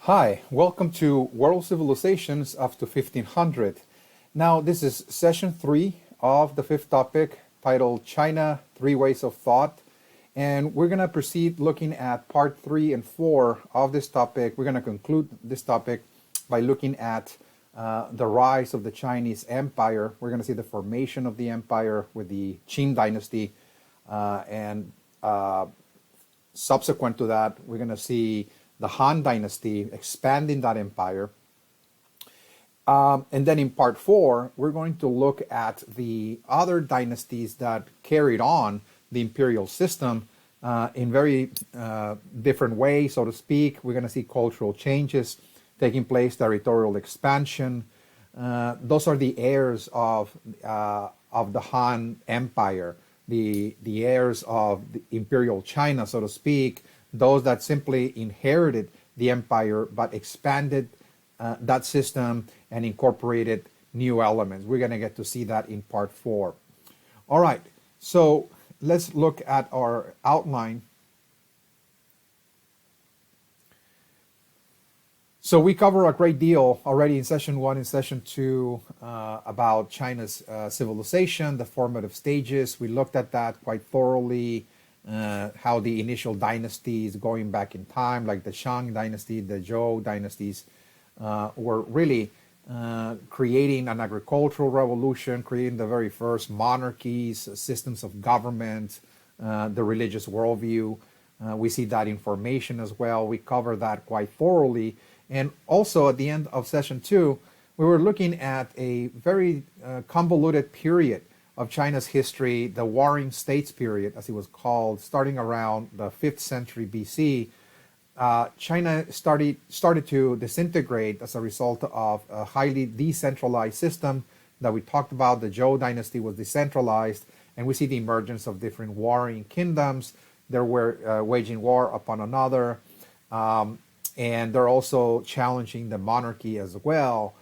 Hi, welcome to World Civilizations up to 1500. Now, this is session 3 of the fifth topic titled China, Three Ways of Thought. And we're going to proceed looking at part 3 and 4 of this topic. We're going to conclude this topic by looking at the rise of the Chinese Empire. We're going to see the formation of the empire with the Qin dynasty. And subsequent to that, we're going to see the Han dynasty expanding that empire. And then in part 4, we're going to look at the other dynasties that carried on the imperial system in very different ways, so to speak. We're going to see cultural changes taking place, territorial expansion. Those are the heirs of the Han Empire, the heirs of the imperial China, so to speak. Those that simply inherited the empire but expanded that system and incorporated new elements. We're going to get to see that in part 4. All right, so let's look at our outline. So we cover a great deal already in session 1 and session 2 about China's civilization, the formative stages. We looked at that quite thoroughly. How the initial dynasties going back in time, like the Shang dynasty, the Zhou dynasties, were really creating an agricultural revolution, creating the very first monarchies, systems of government, the religious worldview. We see that in formation as well. We cover that quite thoroughly. And also at the end of session 2, we were looking at a very convoluted period of China's history, the Warring States period, as it was called, starting around the 5th century BC. China started to disintegrate as a result of a highly decentralized system that we talked about. The Zhou dynasty was decentralized, and we see the emergence of different warring kingdoms. They were waging war upon another, and they're also challenging the monarchy as well.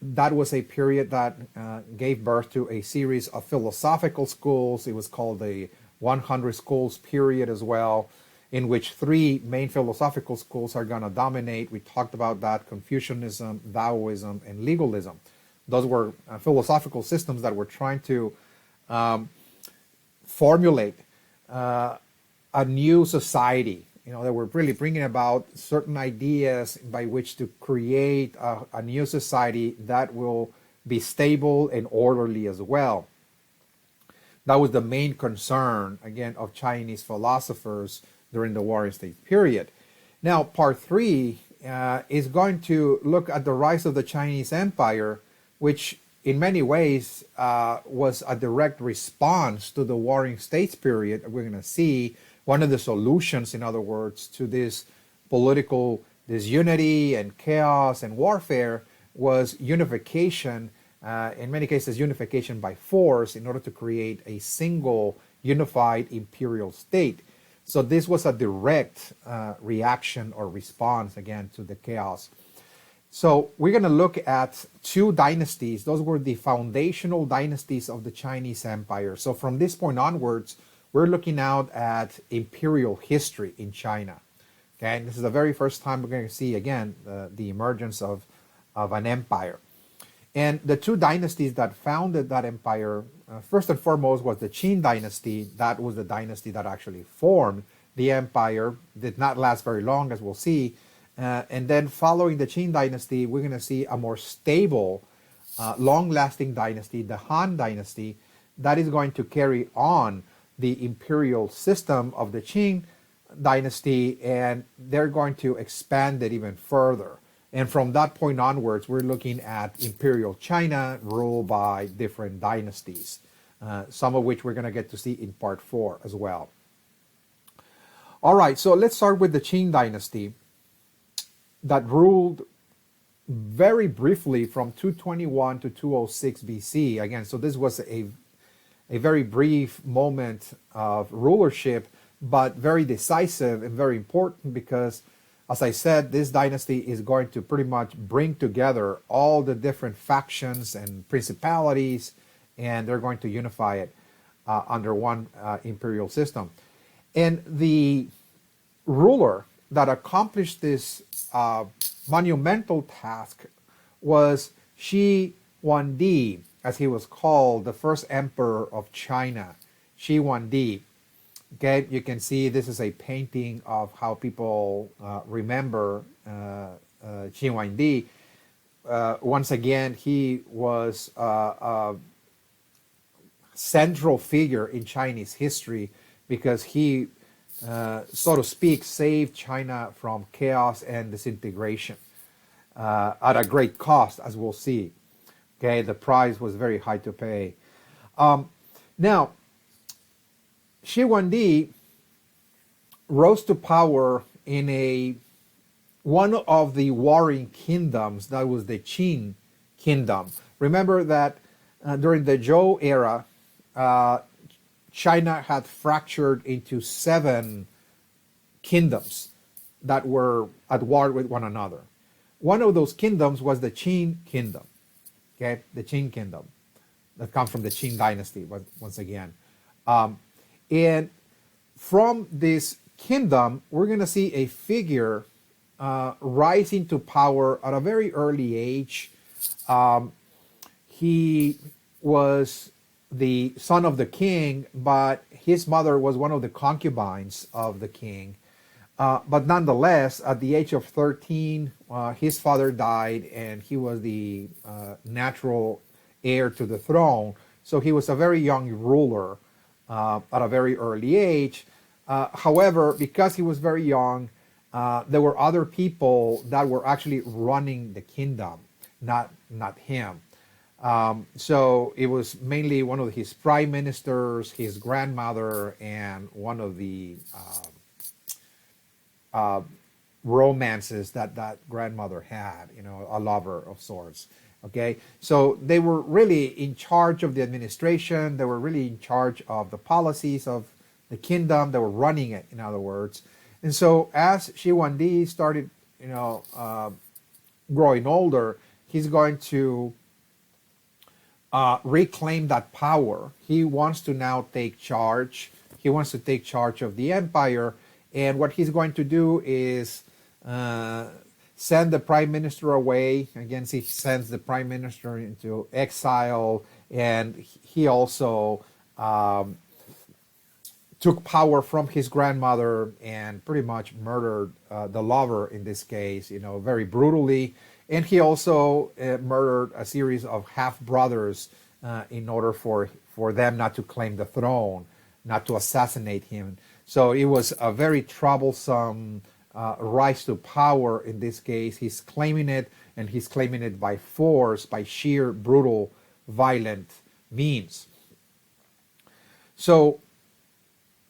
That was a period that gave birth to a series of philosophical schools. It was called the 100 Schools period as well, in which 3 main philosophical schools are going to dominate. We talked about that: Confucianism, Taoism, and legalism. Those were philosophical systems that were trying to formulate a new society. You know, they were really bringing about certain ideas by which to create a new society that will be stable and orderly as well. That was the main concern, again, of Chinese philosophers during the Warring States period. Now, part 3 is going to look at the rise of the Chinese Empire, which in many ways was a direct response to the Warring States period. We're going to see one of the solutions, in other words, to this political disunity and chaos and warfare was unification, in many cases unification by force, in order to create a single unified imperial state. So this was a direct reaction or response, again, to the chaos. So we're going to look at 2 dynasties. Those were the foundational dynasties of the Chinese Empire. So from this point onwards, we're looking out at imperial history in China. Okay, and this is the very first time we're going to see, again, the emergence of an empire. And the 2 dynasties that founded that empire, first and foremost, was the Qin dynasty. That was the dynasty that actually formed the empire. Did not last very long, as we'll see. And then following the Qin dynasty, we're going to see a more stable, long-lasting dynasty, the Han dynasty, that is going to carry on the imperial system of the Qin dynasty, and they're going to expand it even further. And from that point onwards, we're looking at imperial China ruled by different dynasties, some of which we're going to get to see in part 4 as well. All right, so let's start with the Qin dynasty that ruled very briefly from 221 to 206 BC. Again, so this was a very brief moment of rulership, but very decisive and very important because, as I said, this dynasty is going to pretty much bring together all the different factions and principalities, and they're going to unify it under one imperial system. And the ruler that accomplished this monumental task was Shi Huangdi, as he was called, the first emperor of China. Shi Huangdi. Okay, you can see this is a painting of how people remember Shi Huangdi. Once again, he was a central figure in Chinese history because he, so to speak, saved China from chaos and disintegration at a great cost, as we'll see. Okay, the price was very high to pay. Now, Shi Huangdi rose to power in one of the warring kingdoms, that was the Qin kingdom. Remember that during the Zhou era, China had fractured into 7 kingdoms that were at war with one another. One of those kingdoms was the Qin kingdom. Okay, the Qin kingdom that comes from the Qin dynasty once again. And from this kingdom, we're going to see a figure rising to power at a very early age. He was the son of the king, but his mother was one of the concubines of the king. But nonetheless, at the age of 13, his father died, and he was the natural heir to the throne. So he was a very young ruler at a very early age. However, because he was very young, there were other people that were actually running the kingdom, not him. So it was mainly one of his prime ministers, his grandmother, and one of the romances that grandmother had, a lover of sorts. Okay, so they were really in charge of the administration. They were really in charge of the policies of the kingdom. They were running it, in other words. And so as Shi Huangdi started, growing older, he's going to reclaim that power. He wants to now take charge. He wants to take charge of the empire. And what he's going to do is send the prime minister away. Again, he sends the prime minister into exile. And he also took power from his grandmother and pretty much murdered the lover in this case, very brutally. And he also murdered a series of half-brothers in order for them not to claim the throne, not to assassinate him. So it was a very troublesome rise to power in this case. He's claiming it, and he's claiming it by force, by sheer, brutal, violent means. So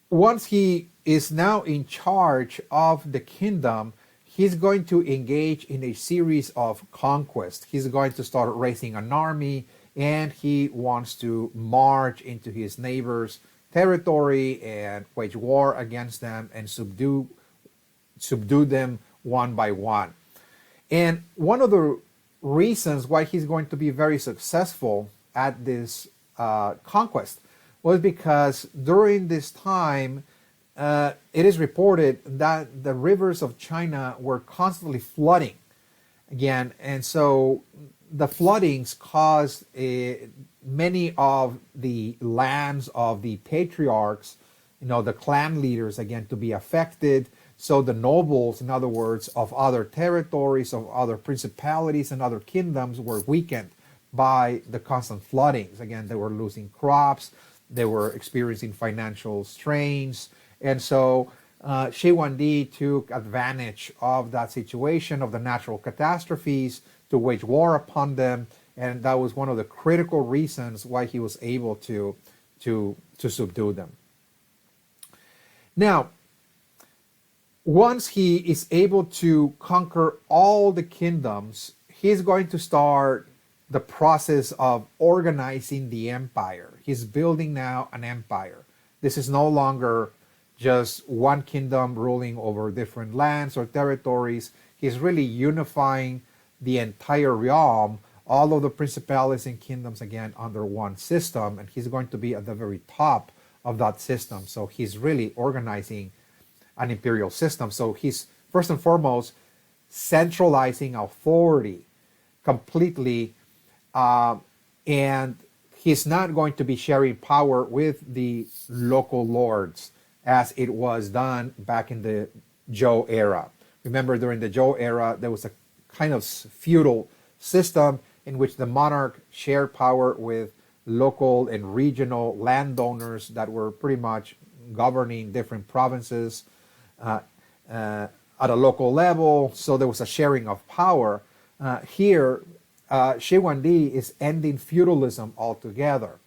once he is now in charge of the kingdom, he's going to engage in a series of conquests. He's going to start raising an army, and he wants to march into his neighbors' territory and wage war against them and subdue them one by one. And one of the reasons why he's going to be very successful at this conquest was because during this time, it is reported that the rivers of China were constantly flooding again. And so the floodings caused many of the lands of the patriarchs, the clan leaders, again, to be affected. So the nobles, in other words, of other territories, of other principalities and other kingdoms were weakened by the constant floodings. Again, they were losing crops. They were experiencing financial strains. And so Shi Huangdi took advantage of that situation, of the natural catastrophes, to wage war upon them. And that was one of the critical reasons why he was able to subdue them. Now, once he is able to conquer all the kingdoms, he's going to start the process of organizing the empire. He's building now an empire. This is no longer just one kingdom ruling over different lands or territories. He's really unifying the entire realm, all of the principalities and kingdoms, again, under one system. And he's going to be at the very top of that system. So he's really organizing an imperial system. So first and foremost, centralizing authority completely, and he's not going to be sharing power with the local lords as it was done back in the Zhou era. Remember, during the Zhou era, there was a kind of feudal system in which the monarch shared power with local and regional landowners that were pretty much governing different provinces at a local level. So there was a sharing of power. Here, Shi Huangdi is ending feudalism altogether.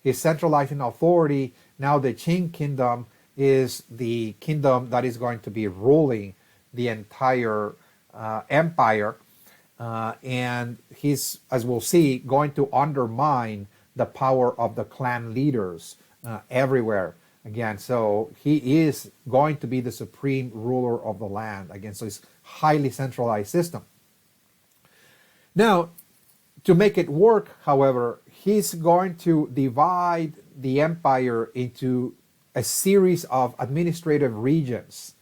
He's centralizing authority. Now the Qin kingdom is the kingdom that is going to be ruling the entire empire. And he's, as we'll see, going to undermine the power of the clan leaders everywhere. Again, so he is going to be the supreme ruler of the land. Again, so it's highly centralized system. Now, to make it work, however, he's going to divide the empire into a series of administrative regions.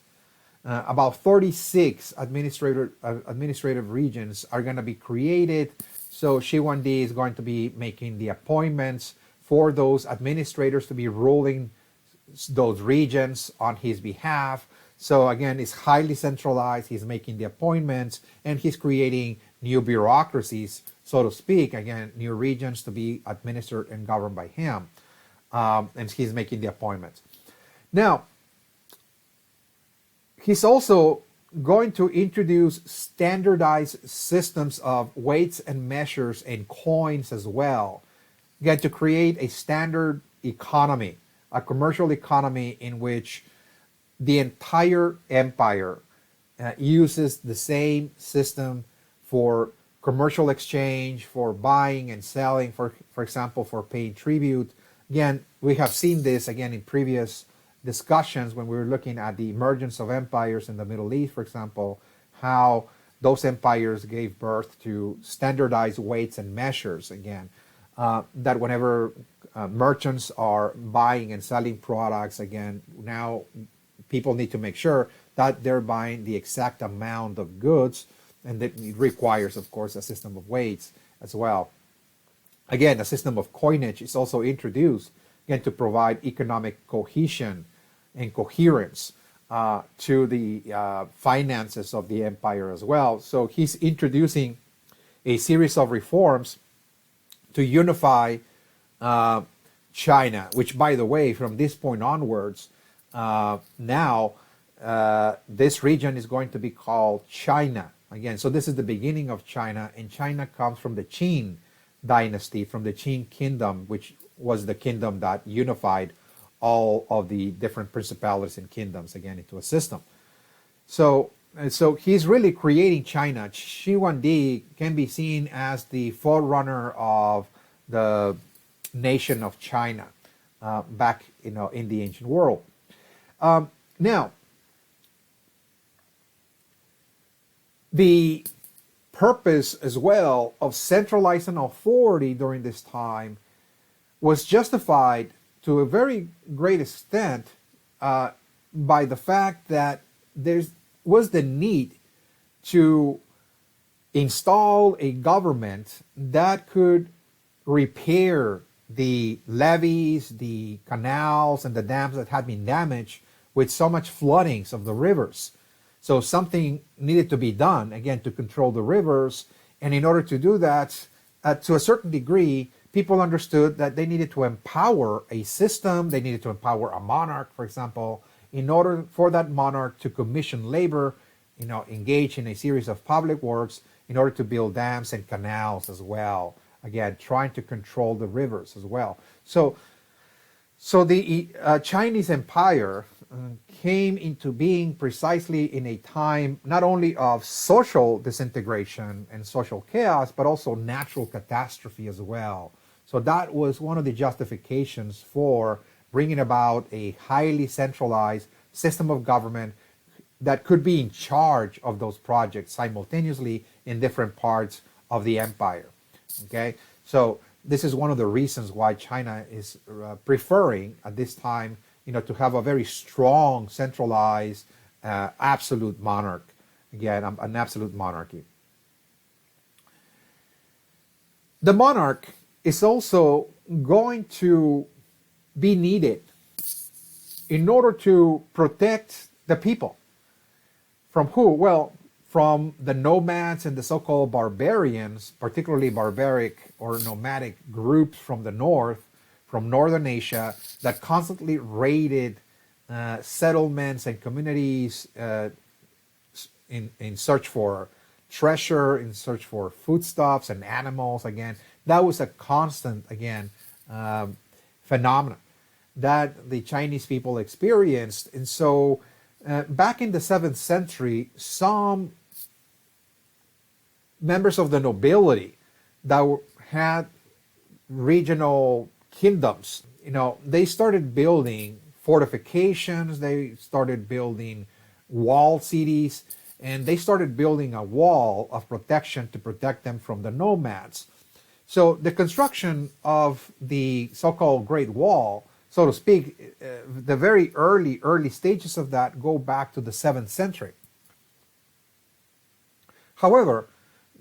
About 36 administrative regions are going to be created. So Shi Huangdi is going to be making the appointments for those administrators to be ruling those regions on his behalf. So again, it's highly centralized. He's making the appointments and he's creating new bureaucracies, so to speak, again, new regions to be administered and governed by him. And he's making the appointments. Now, he's also going to introduce standardized systems of weights and measures and coins as well. Again, to create a standard economy, a commercial economy in which the entire empire uses the same system for commercial exchange, for buying and selling, for example, for paying tribute. Again, we have seen this again in previous discussions when we were looking at the emergence of empires in the Middle East, for example, how those empires gave birth to standardized weights and measures, again, that whenever merchants are buying and selling products, again, now people need to make sure that they're buying the exact amount of goods, and that it requires, of course, a system of weights as well. Again, a system of coinage is also introduced, again, to provide economic cohesion and coherence to the finances of the empire as well. So he's introducing a series of reforms to unify China, which, by the way, from this point onwards, now this region is going to be called China. Again, so this is the beginning of China, and China comes from the Qin dynasty, from the Qin kingdom, which was the kingdom that unified all of the different principalities and kingdoms, again, into a system. So he's really creating China. Shi Huangdi can be seen as the forerunner of the nation of China back in the ancient world. Now, the purpose as well of centralizing authority during this time was justified to a very great extent by the fact that there was the need to install a government that could repair the levees, the canals, and the dams that had been damaged with so much floodings of the rivers. So something needed to be done, again, to control the rivers. And in order to do that, to a certain degree, people understood that they needed to empower a system, they needed to empower a monarch, for example, in order for that monarch to commission labor, engage in a series of public works in order to build dams and canals as well. Again, trying to control the rivers as well. So the Chinese Empire came into being precisely in a time not only of social disintegration and social chaos, but also natural catastrophe as well. So that was one of the justifications for bringing about a highly centralized system of government that could be in charge of those projects simultaneously in different parts of the empire. Okay, so this is one of the reasons why China is preferring at this time, to have a very strong, centralized absolute monarch. Again, an absolute monarchy. The monarch is also going to be needed in order to protect the people. From who? Well, from the nomads and the so-called barbarians, particularly barbaric or nomadic groups from the north, from northern Asia, that constantly raided settlements and communities in search for treasure, in search for foodstuffs and animals. Again, that was a constant, again, phenomenon that the Chinese people experienced. And so back in the 7th century, some members of the nobility that had regional kingdoms, they started building fortifications, they started building walled cities, and they started building a wall of protection to protect them from the nomads. So the construction of the so-called Great Wall, so to speak, the very early stages of that go back to the 7th century. However,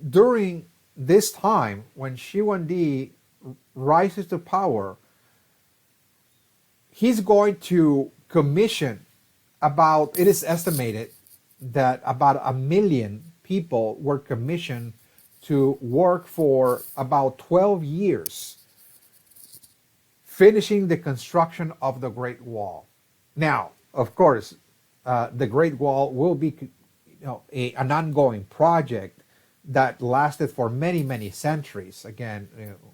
during this time, when Shi Huangdi rises to power, he's going to commission it is estimated that about 1 million people were commissioned to work for about 12 years, finishing the construction of the Great Wall. Now, of course, the Great Wall will be an ongoing project that lasted for many centuries, again,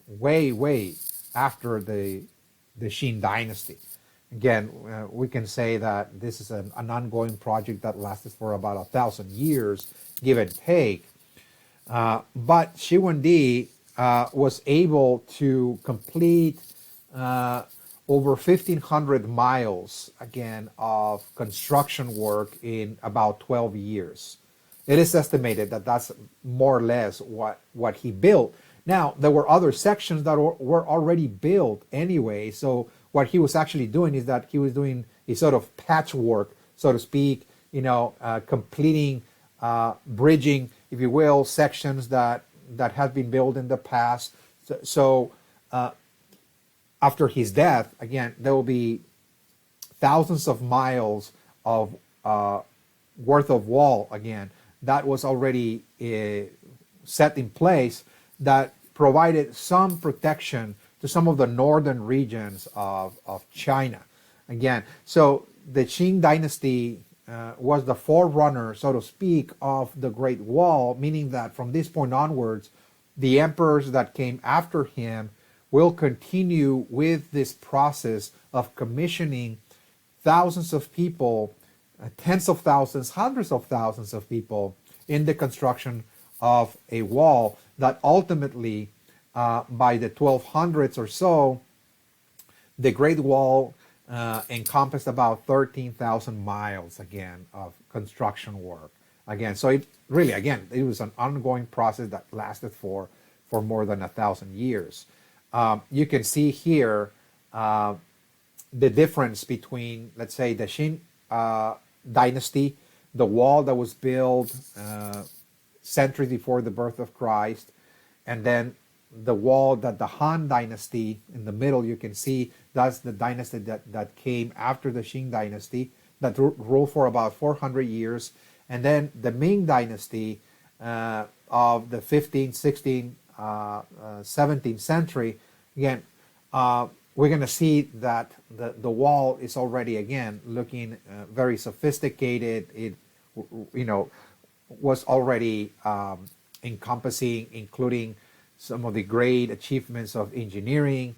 way after the Qin dynasty. Again, we can say that this is an ongoing project that lasted for about 1,000 years, give and take. But Shi Huangdi was able to complete over 1,500 miles, again, of construction work in about 12 years. It is estimated that that's more or less what he built. Now, there were other sections that were already built anyway, so what he was actually doing is that he was doing a sort of patchwork, so to speak, completing, bridging, if you will, sections that have been built in the past. So after his death, again, there will be thousands of miles of worth of wall, again, that was already set in place that provided some protection to some of the northern regions of China. Again, so the Qing dynasty was the forerunner, so to speak, of the Great Wall, meaning that from this point onwards, the emperors that came after him will continue with this process of commissioning thousands of people, tens of thousands, hundreds of thousands of people in the construction of a wall that ultimately, by the 1200s or so, the Great Wall encompassed about 13,000 miles, again, of construction work. Again, so it really, again, it was an ongoing process that lasted for more than 1,000 years. You can see here the difference between, let's say, the Qin dynasty, the wall that was built centuries before the birth of Christ, and then the wall that the Han dynasty, in the middle you can see, that's the dynasty that came after the Qing dynasty, that ruled for about 400 years, and then the Ming dynasty of the 15th, 16th, 17th century. Again, we're going to see that the wall is already, again, looking very sophisticated. It, was already encompassing, including some of the great achievements of engineering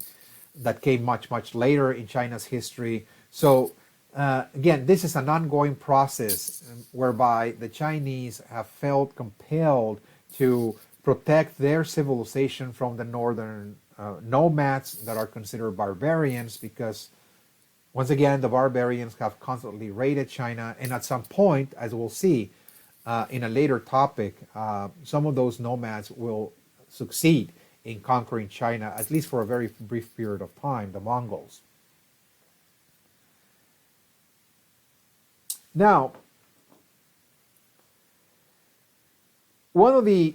that came much later in China's history. So again, this is an ongoing process whereby the Chinese have felt compelled to protect their civilization from the northern nomads that are considered barbarians, because once again, the barbarians have constantly raided China, and at some point, as we'll see in a later topic, some of those nomads will succeed in conquering China, at least for a very brief period of time, the Mongols. Now, one of the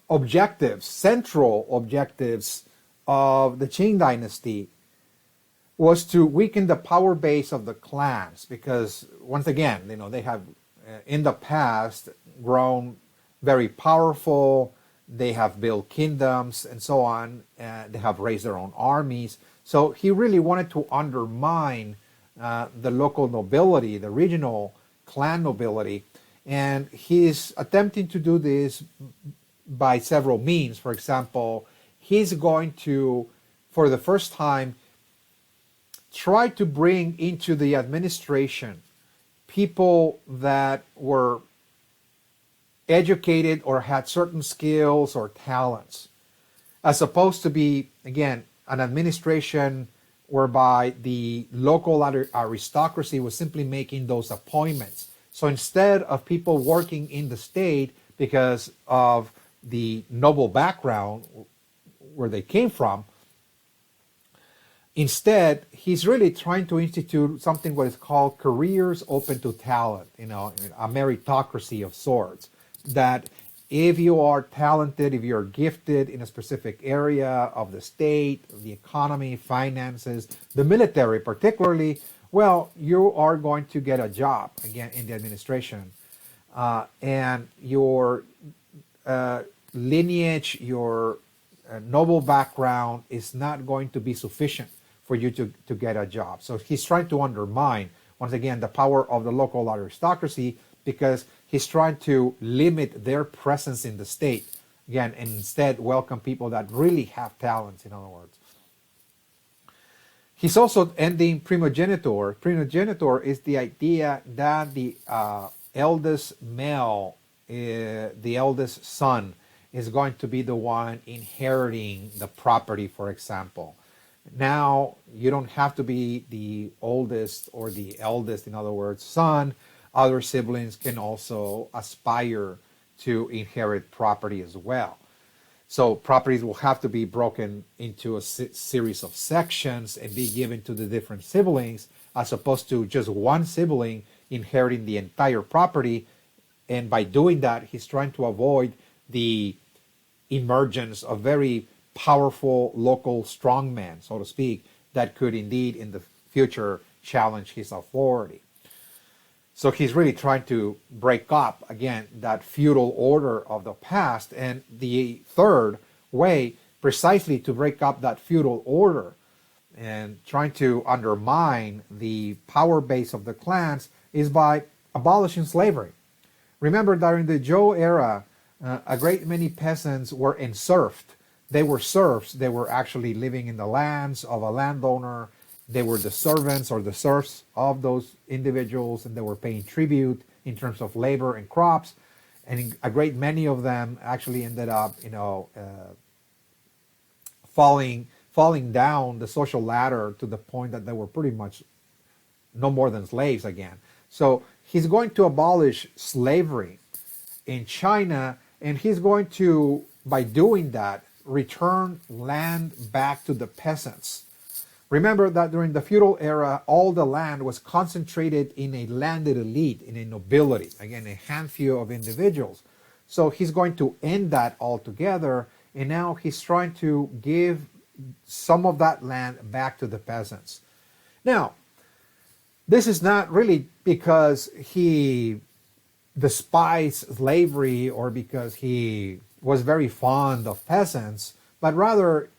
objectives, central objectives of the Qing dynasty was to weaken the power base of the clans, because once again, they have in the past grown very powerful. They have built kingdoms and so on. They have raised their own armies. So he really wanted to undermine the local nobility, the regional clan nobility, and he's attempting to do this by several means. For example, he's going to, for the first time, try to bring into the administration people that were educated or had certain skills or talents, as opposed to be, again, an administration whereby the local aristocracy was simply making those appointments. So instead of people working in the state because of the noble background where they came from, instead, he's really trying to institute something what is called careers open to talent, a meritocracy of sorts. That if you are talented, if you're gifted in a specific area of the state, the economy, finances, the military particularly, well, you are going to get a job, again, in the administration. And your lineage, your noble background is not going to be sufficient for you to get a job. So he's trying to undermine, once again, the power of the local aristocracy, because he's trying to limit their presence in the state, again, and instead welcome people that really have talents, in other words. He's also ending primogeniture. Primogeniture is the idea that the eldest male, the eldest son, is going to be the one inheriting the property, for example. Now, you don't have to be the oldest or the eldest, in other words, son. Other siblings can also aspire to inherit property as well. So properties will have to be broken into a series of sections and be given to the different siblings, as opposed to just one sibling inheriting the entire property. And by doing that, he's trying to avoid the emergence of very powerful local strongmen, so to speak, that could indeed in the future challenge his authority. So he's really trying to break up, again, that feudal order of the past. And the third way, precisely to break up that feudal order and trying to undermine the power base of the clans, is by abolishing slavery. Remember, during the Zhou era, a great many peasants were enserfed. They were serfs. They were actually living in the lands of a landowner. They were the servants or the serfs of those individuals, and they were paying tribute in terms of labor and crops. And a great many of them actually ended up, falling down the social ladder to the point that they were pretty much no more than slaves again. So he's going to abolish slavery in China, and he's going to, by doing that, return land back to the peasants. Remember that during the feudal era, all the land was concentrated in a landed elite, in a nobility, again, a handful of individuals. So he's going to end that altogether, and now he's trying to give some of that land back to the peasants. Now, this is not really because he despised slavery or because he was very fond of peasants, but rather,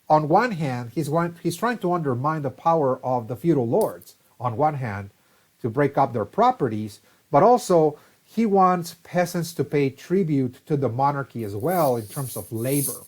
on one hand, he's trying to undermine the power of the feudal lords, on one hand, to break up their properties, but also he wants peasants to pay tribute to the monarchy as well in terms of labor.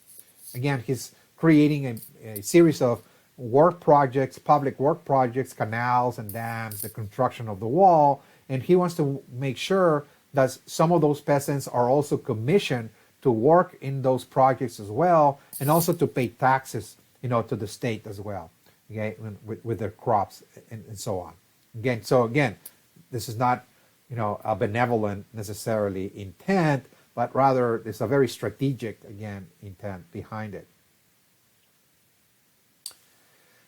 Again, he's creating a series of work projects, public work projects, canals and dams, the construction of the wall, and he wants to make sure that some of those peasants are also commissioned to work in those projects as well, and also to pay taxes, to the state as well, okay, with their crops and so on. Again, this is not, a benevolent necessarily intent, but rather there's a very strategic, again, intent behind it.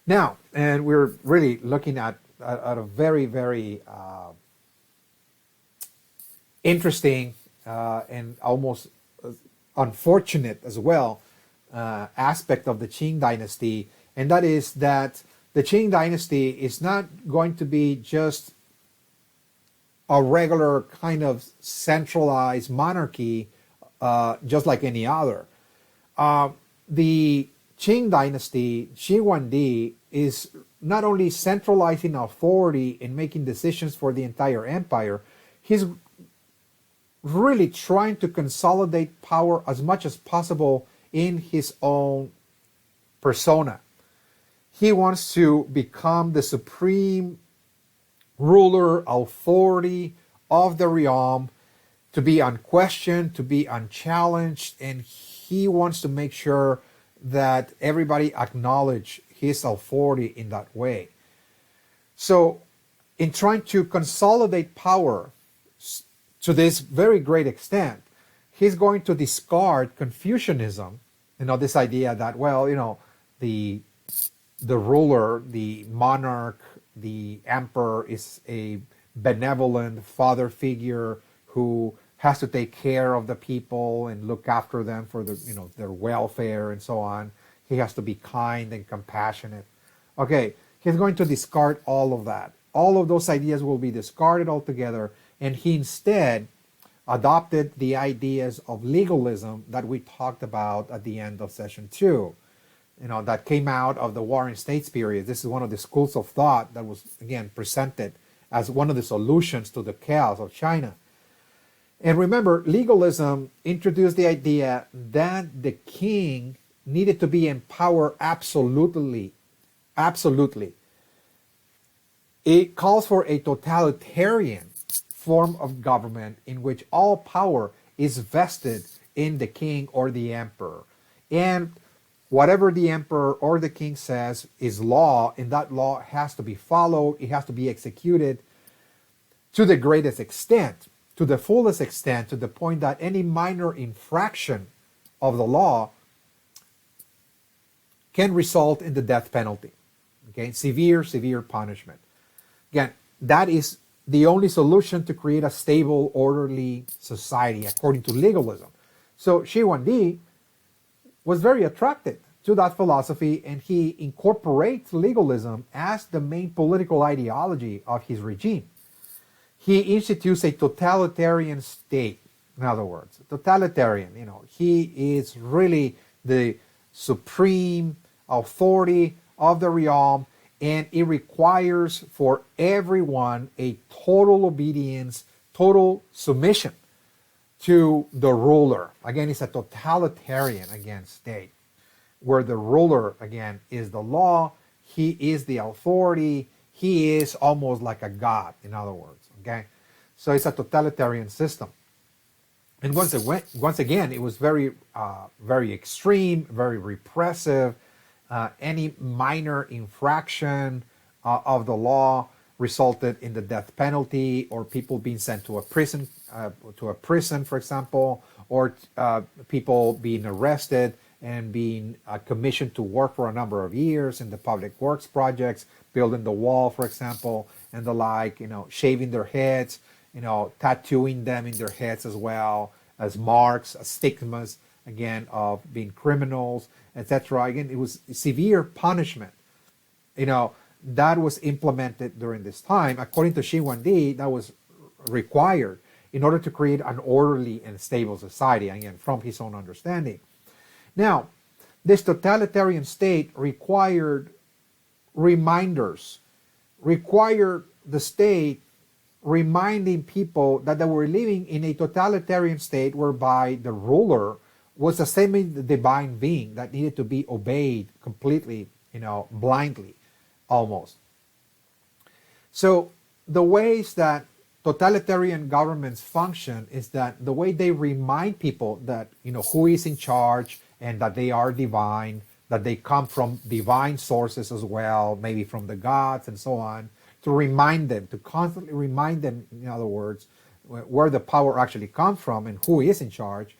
Now, and we're really looking at a very, very interesting and almost unfortunate as well aspect of the Qing dynasty, and that is that the Qing dynasty is not going to be just a regular kind of centralized monarchy, just like any other. The Qing dynasty, Shi Huangdi, is not only centralizing authority and making decisions for the entire empire, he's really trying to consolidate power as much as possible in his own persona. He wants to become the supreme ruler, authority of the realm, to be unquestioned, to be unchallenged, and he wants to make sure that everybody acknowledge his authority in that way. So, in trying to consolidate power to this very great extent, he's going to discard Confucianism, this idea that, well, the ruler, the monarch, the emperor is a benevolent father figure who has to take care of the people and look after them for their welfare and so on. He has to be kind and compassionate. Okay, he's going to discard all of that. All of those ideas will be discarded altogether, and he instead adopted the ideas of legalism that we talked about at the end of session 2. That came out of the Warring States period. This is one of the schools of thought that was, again, presented as one of the solutions to the chaos of China. And remember, legalism introduced the idea that the king needed to be in power absolutely. Absolutely. It calls for a totalitarian form of government in which all power is vested in the king or the emperor. And whatever the emperor or the king says is law, and that law has to be followed, it has to be executed to the greatest extent, to the fullest extent, to the point that any minor infraction of the law can result in the death penalty. Okay, severe punishment. Again, that is the only solution to create a stable, orderly society, according to legalism. So Shi Huangdi was very attracted to that philosophy, and he incorporates legalism as the main political ideology of his regime. He institutes a totalitarian state, in other words. Totalitarian, he is really the supreme authority of the realm, and it requires for everyone a total obedience, total submission to the ruler. Again, it's a totalitarian, state, where the ruler, again, is the law, he is the authority, he is almost like a god, in other words, okay? So it's a totalitarian system. And once again, it was very extreme, very repressive. Any minor infraction of the law resulted in the death penalty, or people being sent to a prison, for example, or people being arrested and being commissioned to work for a number of years in the public works projects, building the wall, for example, and the like, shaving their heads, tattooing them in their heads as well as marks, as stigmas, again, of being criminals, etc. Again, it was severe punishment, that was implemented during this time. According to Shi Huangdi, that was required in order to create an orderly and stable society, again, from his own understanding. Now, this totalitarian state required reminders, required the state reminding people that they were living in a totalitarian state whereby the ruler was a semi-divine being that needed to be obeyed completely, blindly, almost. So the ways that totalitarian governments function is that the way they remind people that, who is in charge and that they are divine, that they come from divine sources as well, maybe from the gods and so on, to remind them, to constantly remind them, in other words, where the power actually comes from and who is in charge.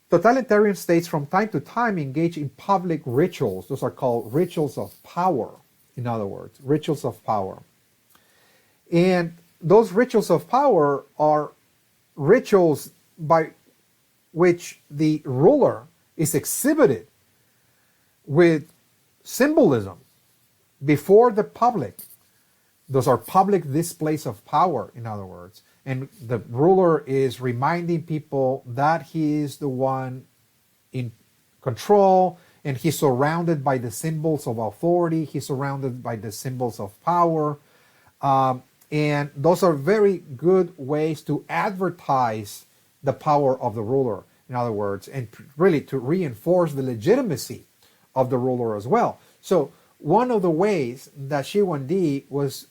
Totalitarian states from time to time engage in public rituals. Those are called rituals of power, in other words, rituals of power. And those rituals of power are rituals by which the ruler is exhibited with symbolism before the public. Those are public displays of power, in other words. And the ruler is reminding people that he is the one in control, and he's surrounded by the symbols of authority. He's surrounded by the symbols of power. And those are very good ways to advertise the power of the ruler, in other words, and really to reinforce the legitimacy of the ruler as well. So one of the ways that Shi Huangdi was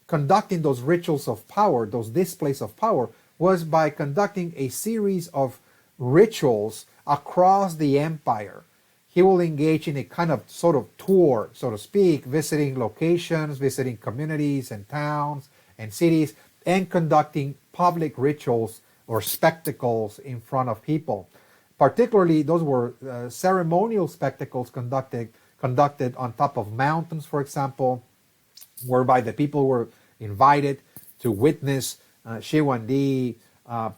conducting those rituals of power, those displays of power, was by conducting a series of rituals across the empire. He will engage in a kind of sort of tour, so to speak, visiting locations, visiting communities and towns and cities, and conducting public rituals or spectacles in front of people. Particularly, those were ceremonial spectacles conducted on top of mountains, for example, whereby the people were invited to witness Shi Huangdi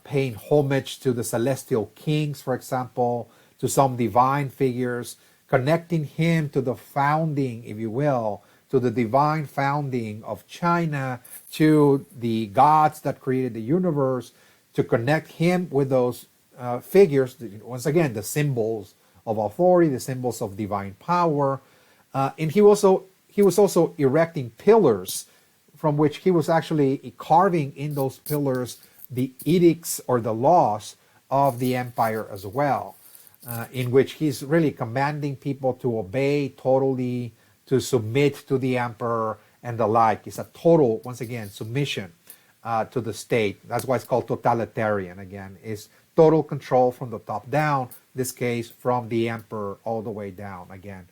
paying homage to the celestial kings, for example, to some divine figures, connecting him to the founding, if you will, to the divine founding of China, to the gods that created the universe, to connect him with those figures, once again, the symbols of authority, the symbols of divine power. And he was also erecting pillars from which he was actually carving in those pillars the edicts or the laws of the empire as well, in which he's really commanding people to obey totally, to submit to the emperor and the like. It's a total, once again, submission to the state. That's why it's called totalitarian, again, is total control from the top down, in this case from the emperor all the way down, again,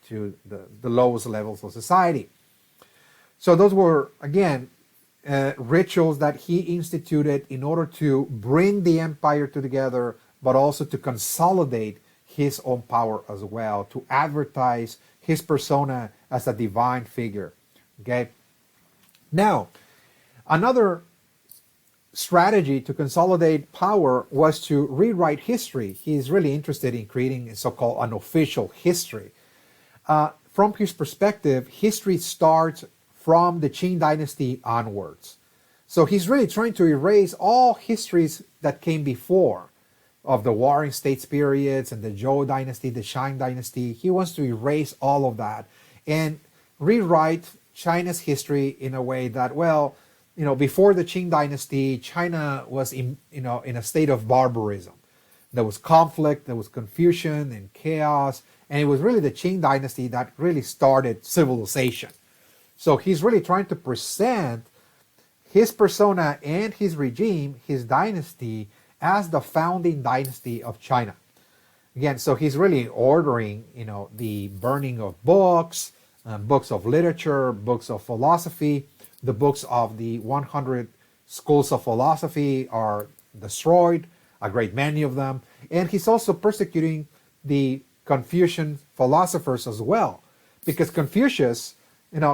to the lowest levels of society. So those were, again, rituals that he instituted in order to bring the empire together, but also to consolidate his own power as well, to advertise his persona as a divine figure. Okay. Now, another strategy to consolidate power was to rewrite history. He's really interested in creating a so-called unofficial history. From his perspective, history starts from the Qin dynasty onwards. So he's really trying to erase all histories that came before, of the Warring States periods and the Zhou dynasty, the Shang dynasty. He wants to erase all of that and rewrite China's history in a way that, well, before the Qing dynasty, China was in a state of barbarism. There was conflict, there was confusion and chaos, and it was really the Qing dynasty that really started civilization. So he's really trying to present his persona and his regime, his dynasty, as the founding dynasty of China. Again, so he's really ordering, the burning of books, books of literature, books of philosophy. The books of the 100 schools of philosophy are destroyed, a great many of them. And he's also persecuting the Confucian philosophers as well, because Confucius,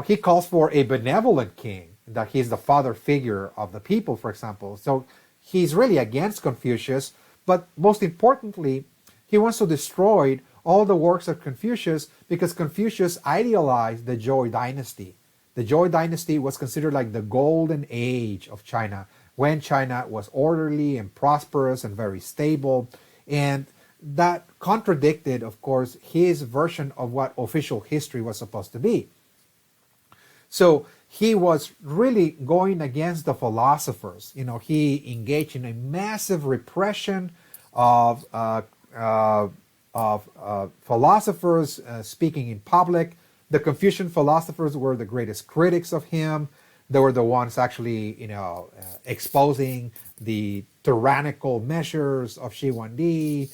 he calls for a benevolent king, that he's the father figure of the people, for example. So he's really against Confucius, but most importantly, he wants to destroy all the works of Confucius because Confucius idealized the Zhou dynasty. The Zhou dynasty was considered like the golden age of China, when China was orderly and prosperous and very stable. And that contradicted, of course, his version of what official history was supposed to be. So he was really going against the philosophers. He engaged in a massive repression of philosophers speaking in public. The Confucian philosophers were the greatest critics of him. They were the ones actually, exposing the tyrannical measures of Shi Huangdi,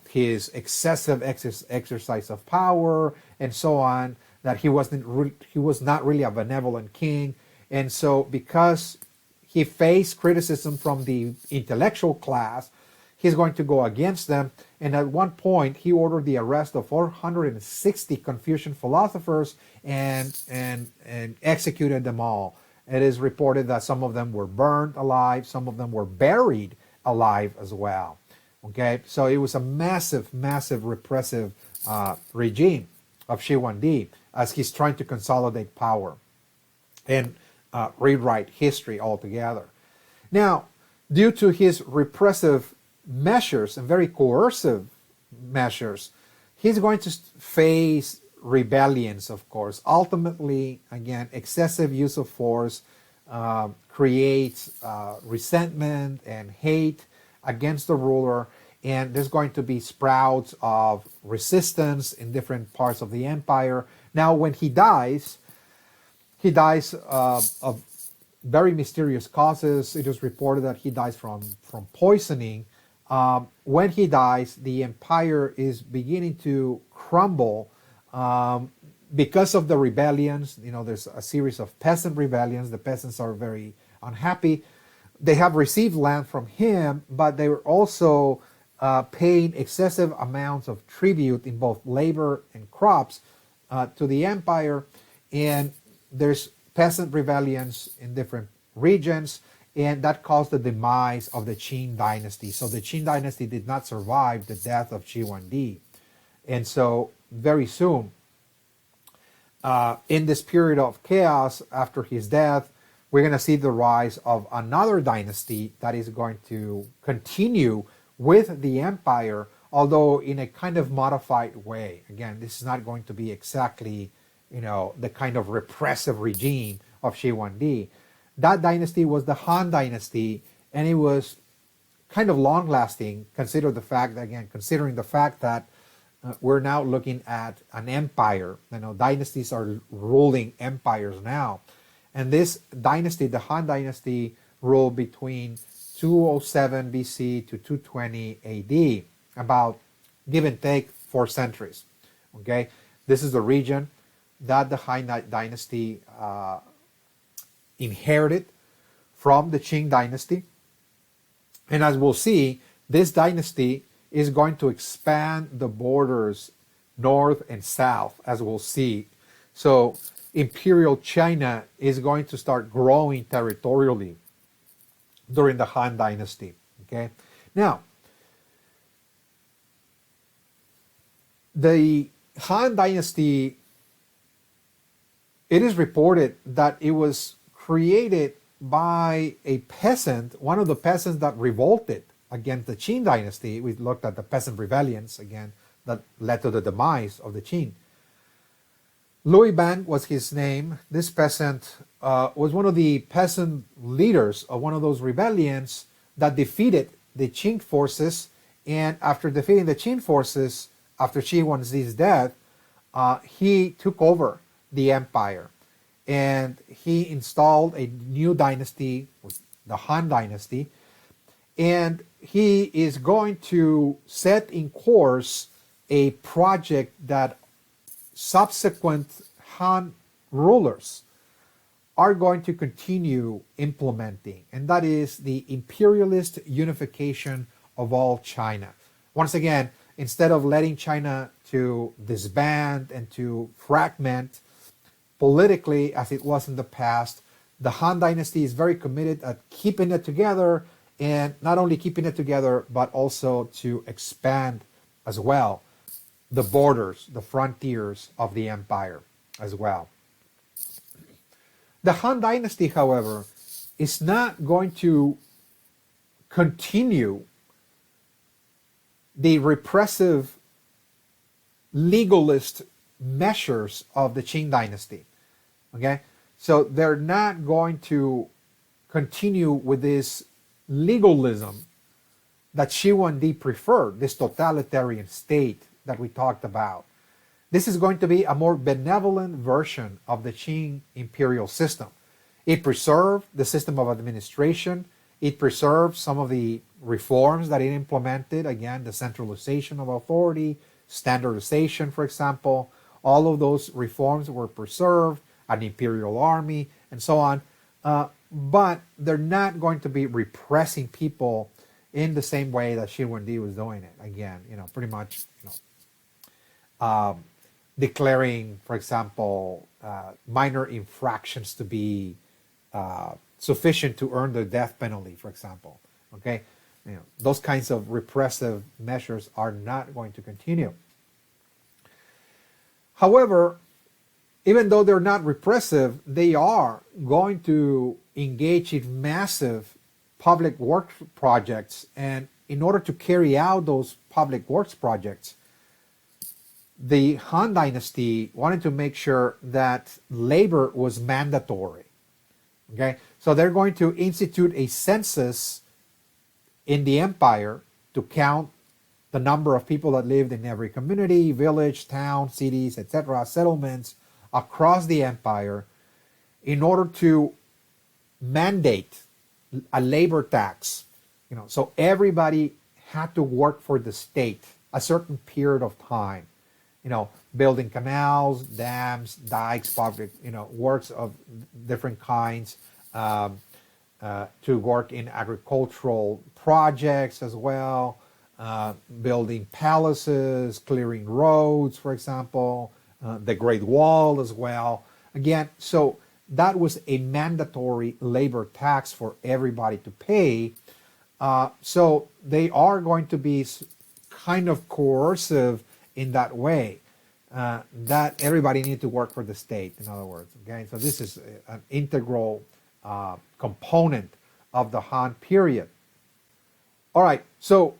his excessive exercise of power, and so on. That he was not really a benevolent king, and so because he faced criticism from the intellectual class, he's going to go against them. And at one point, he ordered the arrest of 460 Confucian philosophers and executed them all. It is reported that some of them were burned alive, some of them were buried alive as well. Okay, so it was a massive, massive repressive regime of Shi Huangdi as he's trying to consolidate power and rewrite history altogether. Now, due to his repressive measures and very coercive measures, he's going to face rebellions, of course. Ultimately, again, excessive use of force creates resentment and hate against the ruler, and there's going to be sprouts of resistance in different parts of the empire. Now, when he dies of very mysterious causes. It is reported that he dies from poisoning. When he dies, the empire is beginning to crumble because of the rebellions. You know, there's a series of peasant rebellions. The peasants are very unhappy. They have received land from him, but they were also paying excessive amounts of tribute in both labor and crops to the empire. And there's peasant rebellions in different regions, and that caused the demise of the Qin dynasty. So the Qin dynasty did not survive the death of Shi Huangdi. And so very soon, in this period of chaos after his death, we're going to see the rise of another dynasty that is going to continue with the empire, although in a kind of modified way. Again, this is not going to be exactly, you know, the kind of repressive regime of Shi Huangdi. That dynasty was the Han dynasty, and it was kind of long-lasting, considering the fact that we're now looking at an empire. You know, dynasties are ruling empires now. And this dynasty, the Han dynasty, ruled between 207 BC to 220 AD, about, give and take, 4 centuries. Okay, this is the region that the Han dynasty inherited from the Qing dynasty. And as we'll see, this dynasty is going to expand the borders north and south, as we'll see. So Imperial China is going to start growing territorially during the Han dynasty. Okay, now the Han dynasty, it is reported that it was created by a peasant, one of the peasants that revolted against the Qin dynasty. We looked at the peasant rebellions again that led to the demise of the Qin. Louis Bang was his name. This peasant was one of the peasant leaders of one of those rebellions that defeated the Qing forces. And after defeating the Qin forces, after Shi Huangdi's death, he took over the empire. And he installed a new dynasty, the Han dynasty. And he is going to set in course a project that subsequent Han rulers are going to continue implementing, and that is the imperialist unification of all China. Once again, instead of letting China to disband and to fragment politically as it was in the past, the Han dynasty is very committed at keeping it together, and not only keeping it together, but also to expand as well the borders, the frontiers of the empire as well. The Han dynasty, however, is not going to continue the repressive legalist measures of the Qing dynasty. Okay? So they're not going to continue with this legalism that Shi Huangdi preferred, this totalitarian state that we talked about. This is going to be a more benevolent version of the Qing imperial system. It preserved the system of administration. It preserved some of the reforms that it implemented. Again, the centralization of authority, standardization, for example. All of those reforms were preserved, an imperial army, and so on. But they're not going to be repressing people in the same way that Shi Huangdi was doing it. Again, pretty much, declaring, for example, minor infractions to be sufficient to earn the death penalty, for example. Okay, those kinds of repressive measures are not going to continue. However, even though they're not repressive, they are going to engage in massive public works projects. And in order to carry out those public works projects, the Han Dynasty wanted to make sure that labor was mandatory. Okay, so they're going to institute a census in the empire to count the number of people that lived in every community, village, town, cities, etc., settlements across the empire, in order to mandate a labor tax. So everybody had to work for the state a certain period of time. Building canals, dams, dikes, public, works of different kinds, to work in agricultural projects as well, building palaces, clearing roads, for example, the Great Wall as well. Again, so that was a mandatory labor tax for everybody to pay. So they are going to be kind of coercive in that way, that everybody needs to work for the state, in other words. Okay, so this is an integral component of the Han period. All right, so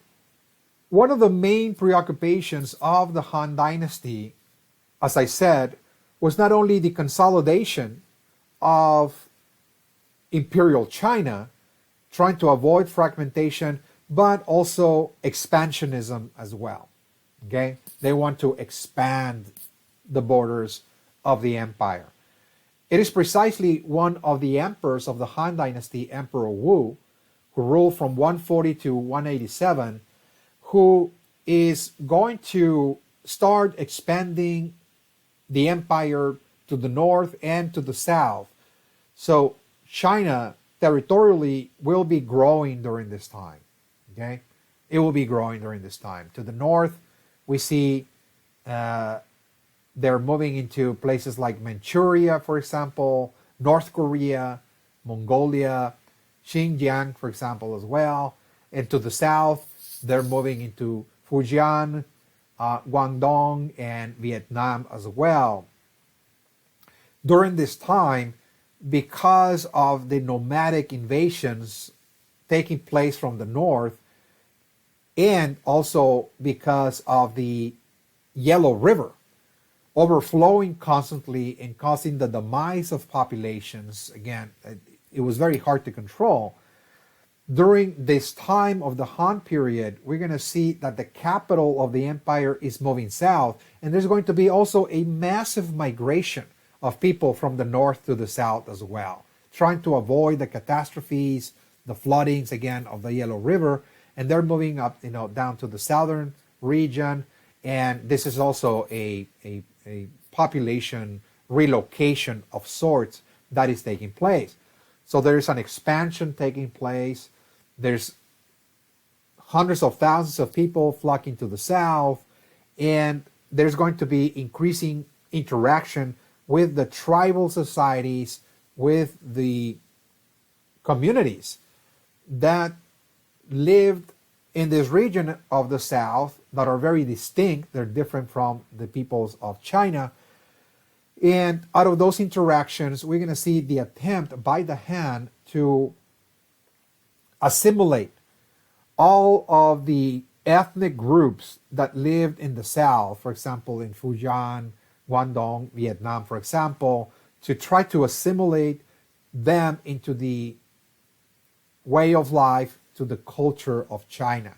one of the main preoccupations of the Han Dynasty, as I said, was not only the consolidation of Imperial China, trying to avoid fragmentation, but also expansionism as well. Okay, they want to expand the borders of the empire. It is precisely one of the emperors of the Han Dynasty, Emperor Wu, who ruled from 140 to 187, who is going to start expanding the empire to the north and to the south. So China territorially will be growing during this time. Okay, it will be growing during this time. To the north, we see they're moving into places like Manchuria, for example, North Korea, Mongolia, Xinjiang, for example, as well. And to the south, they're moving into Fujian, Guangdong, and Vietnam as well. During this time, because of the nomadic invasions taking place from the north, and also because of the Yellow River overflowing constantly and causing the demise of populations, again, it was very hard to control. During this time of the Han period, we're going to see that the capital of the empire is moving south, and there's going to be also a massive migration of people from the north to the south as well, trying to avoid the catastrophes, the floodings, again, of the Yellow River, and they're moving up, down to the southern region, and this is also a population relocation of sorts that is taking place. So there is an expansion taking place. There's hundreds of thousands of people flocking to the south, and there's going to be increasing interaction with the tribal societies, with the communities that lived in this region of the south that are very distinct. They're different from the peoples of China. And out of those interactions, we're going to see the attempt by the Han to assimilate all of the ethnic groups that lived in the south, for example, in Fujian, Guangdong, Vietnam, for example, to try to assimilate them into the way of life, to the culture of China.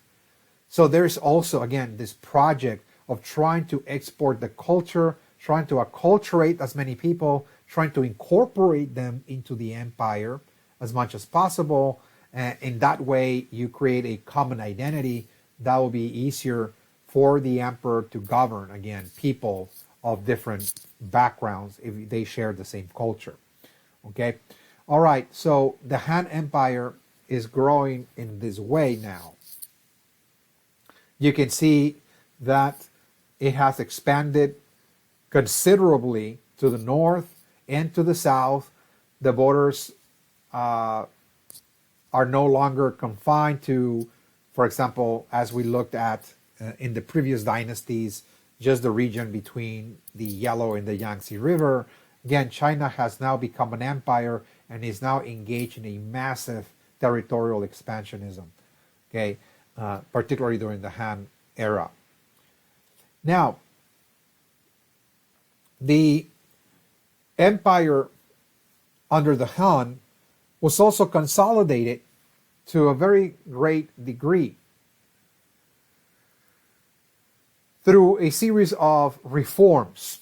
So there's also, again, this project of trying to export the culture, trying to acculturate as many people, trying to incorporate them into the empire as much as possible. In that way, you create a common identity that will be easier for the emperor to govern, again, people of different backgrounds if they share the same culture. Okay? All right, so the Han Empire is growing in this way now. You can see that it has expanded considerably to the north and to the south. The borders are no longer confined to, for example, as we looked at in the previous dynasties, just the region between the Yellow and the Yangtze River. Again, China has now become an empire and is now engaged in a massive territorial expansionism, okay, particularly during the Han era. Now, the empire under the Han was also consolidated to a very great degree through a series of reforms.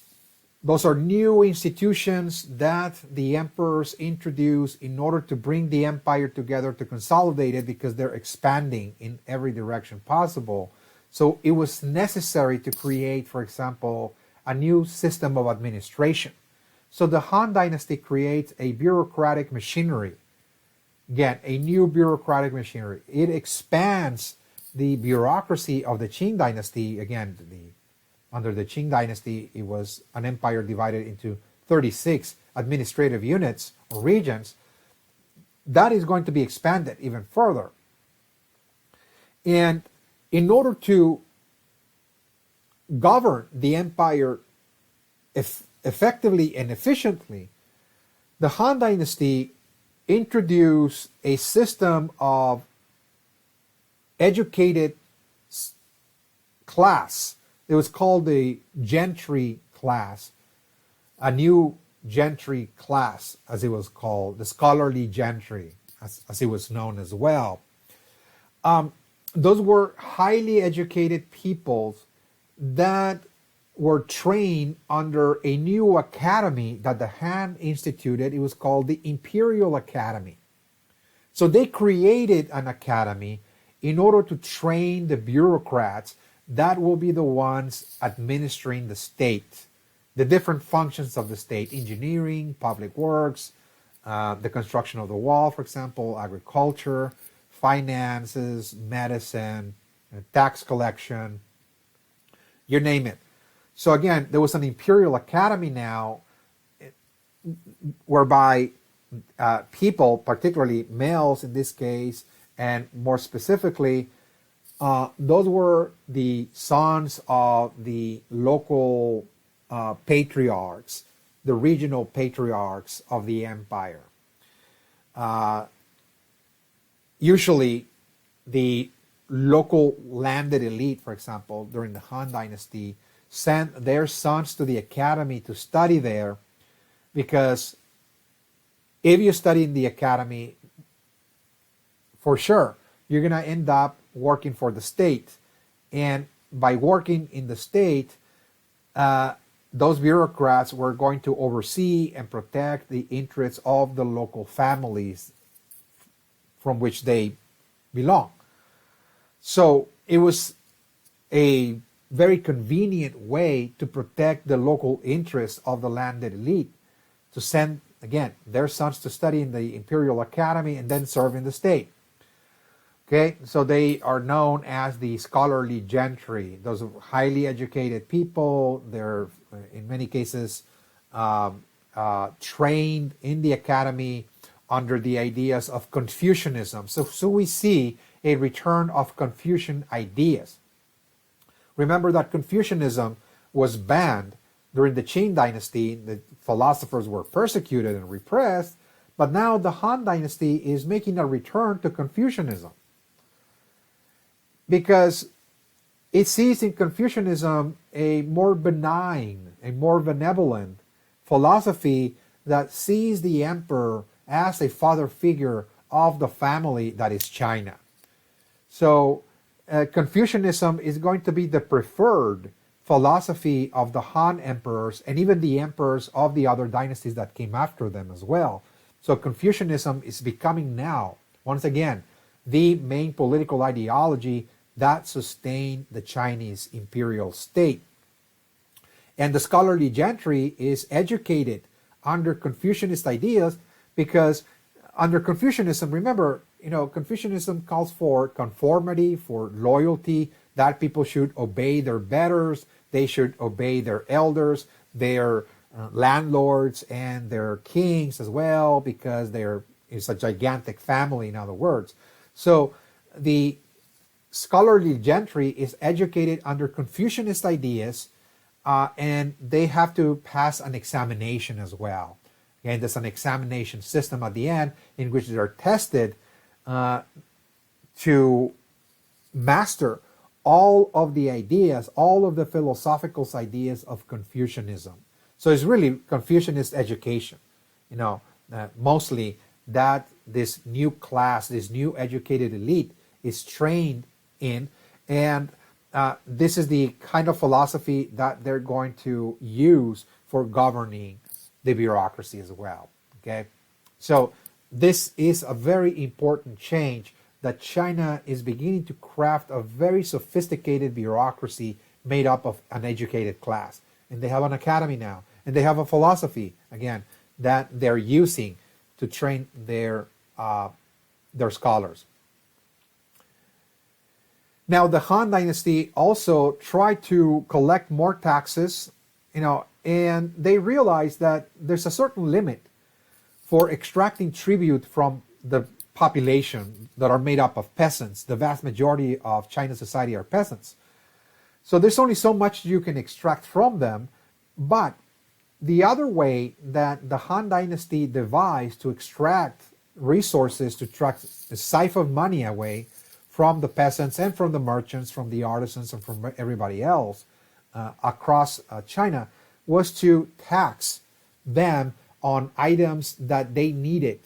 Those are new institutions that the emperors introduced in order to bring the empire together, to consolidate it, because they're expanding in every direction possible. So it was necessary to create, for example, a new system of administration. So the Han Dynasty creates a bureaucratic machinery. Again, a new bureaucratic machinery. It expands the bureaucracy of the Qin Dynasty. Again, under the Qing Dynasty, it was an empire divided into 36 administrative units or regions. That is going to be expanded even further. And in order to govern the empire effectively and efficiently, the Han Dynasty introduced a system of educated class. It was called the gentry class, a new gentry class, as it was called, the scholarly gentry, as it was known as well. Those were highly educated peoples that were trained under a new academy that the Han instituted. It was called the Imperial Academy. So they created an academy in order to train the bureaucrats that will be the ones administering the state, the different functions of the state: engineering, public works, the construction of the wall, for example, agriculture, finances, medicine, tax collection, you name it. So again, there was an imperial academy now whereby people, particularly males in this case, and more specifically, those were the sons of the local patriarchs, the regional patriarchs of the empire. Usually, the local landed elite, for example, during the Han Dynasty, sent their sons to the academy to study there, because if you study in the academy, for sure, you're going to end up working for the state. And by working in the state, those bureaucrats were going to oversee and protect the interests of the local families from which they belong. So it was a very convenient way to protect the local interests of the landed elite, to send, again, their sons to study in the Imperial Academy and then serve in the state. Okay, so they are known as the scholarly gentry. Those are highly educated people. They're, in many cases, trained in the academy under the ideas of Confucianism. So we see a return of Confucian ideas. Remember that Confucianism was banned during the Qing Dynasty. The philosophers were persecuted and repressed, but now the Han Dynasty is making a return to Confucianism, because it sees in Confucianism a more benign, a more benevolent philosophy that sees the emperor as a father figure of the family that is China. So Confucianism is going to be the preferred philosophy of the Han emperors and even the emperors of the other dynasties that came after them as well. So Confucianism is becoming now, once again, the main political ideology that sustained the Chinese imperial state. And the scholarly gentry is educated under Confucianist ideas, because under Confucianism, remember, Confucianism calls for conformity, for loyalty, that people should obey their betters, they should obey their elders, their landlords, and their kings as well, because they're It's a gigantic family, in other words. So the scholarly gentry is educated under Confucianist ideas, and they have to pass an examination as well. And there's an examination system at the end in which they're tested to master all of the ideas, all of the philosophical ideas of Confucianism. So it's really Confucianist education, mostly that this new class, this new educated elite is trained in. And this is the kind of philosophy that they're going to use for governing the bureaucracy as well. Okay, so this is a very important change, that China is beginning to craft a very sophisticated bureaucracy made up of an educated class. And they have an academy now, and they have a philosophy, again, that they're using to train their scholars. Now, the Han Dynasty also tried to collect more taxes, and they realized that there's a certain limit for extracting tribute from the population that are made up of peasants. The vast majority of China's society are peasants. So there's only so much you can extract from them. But the other way that the Han Dynasty devised to extract resources, to siphon money away from the peasants and from the merchants, from the artisans, and from everybody else across China, was to tax them on items that they needed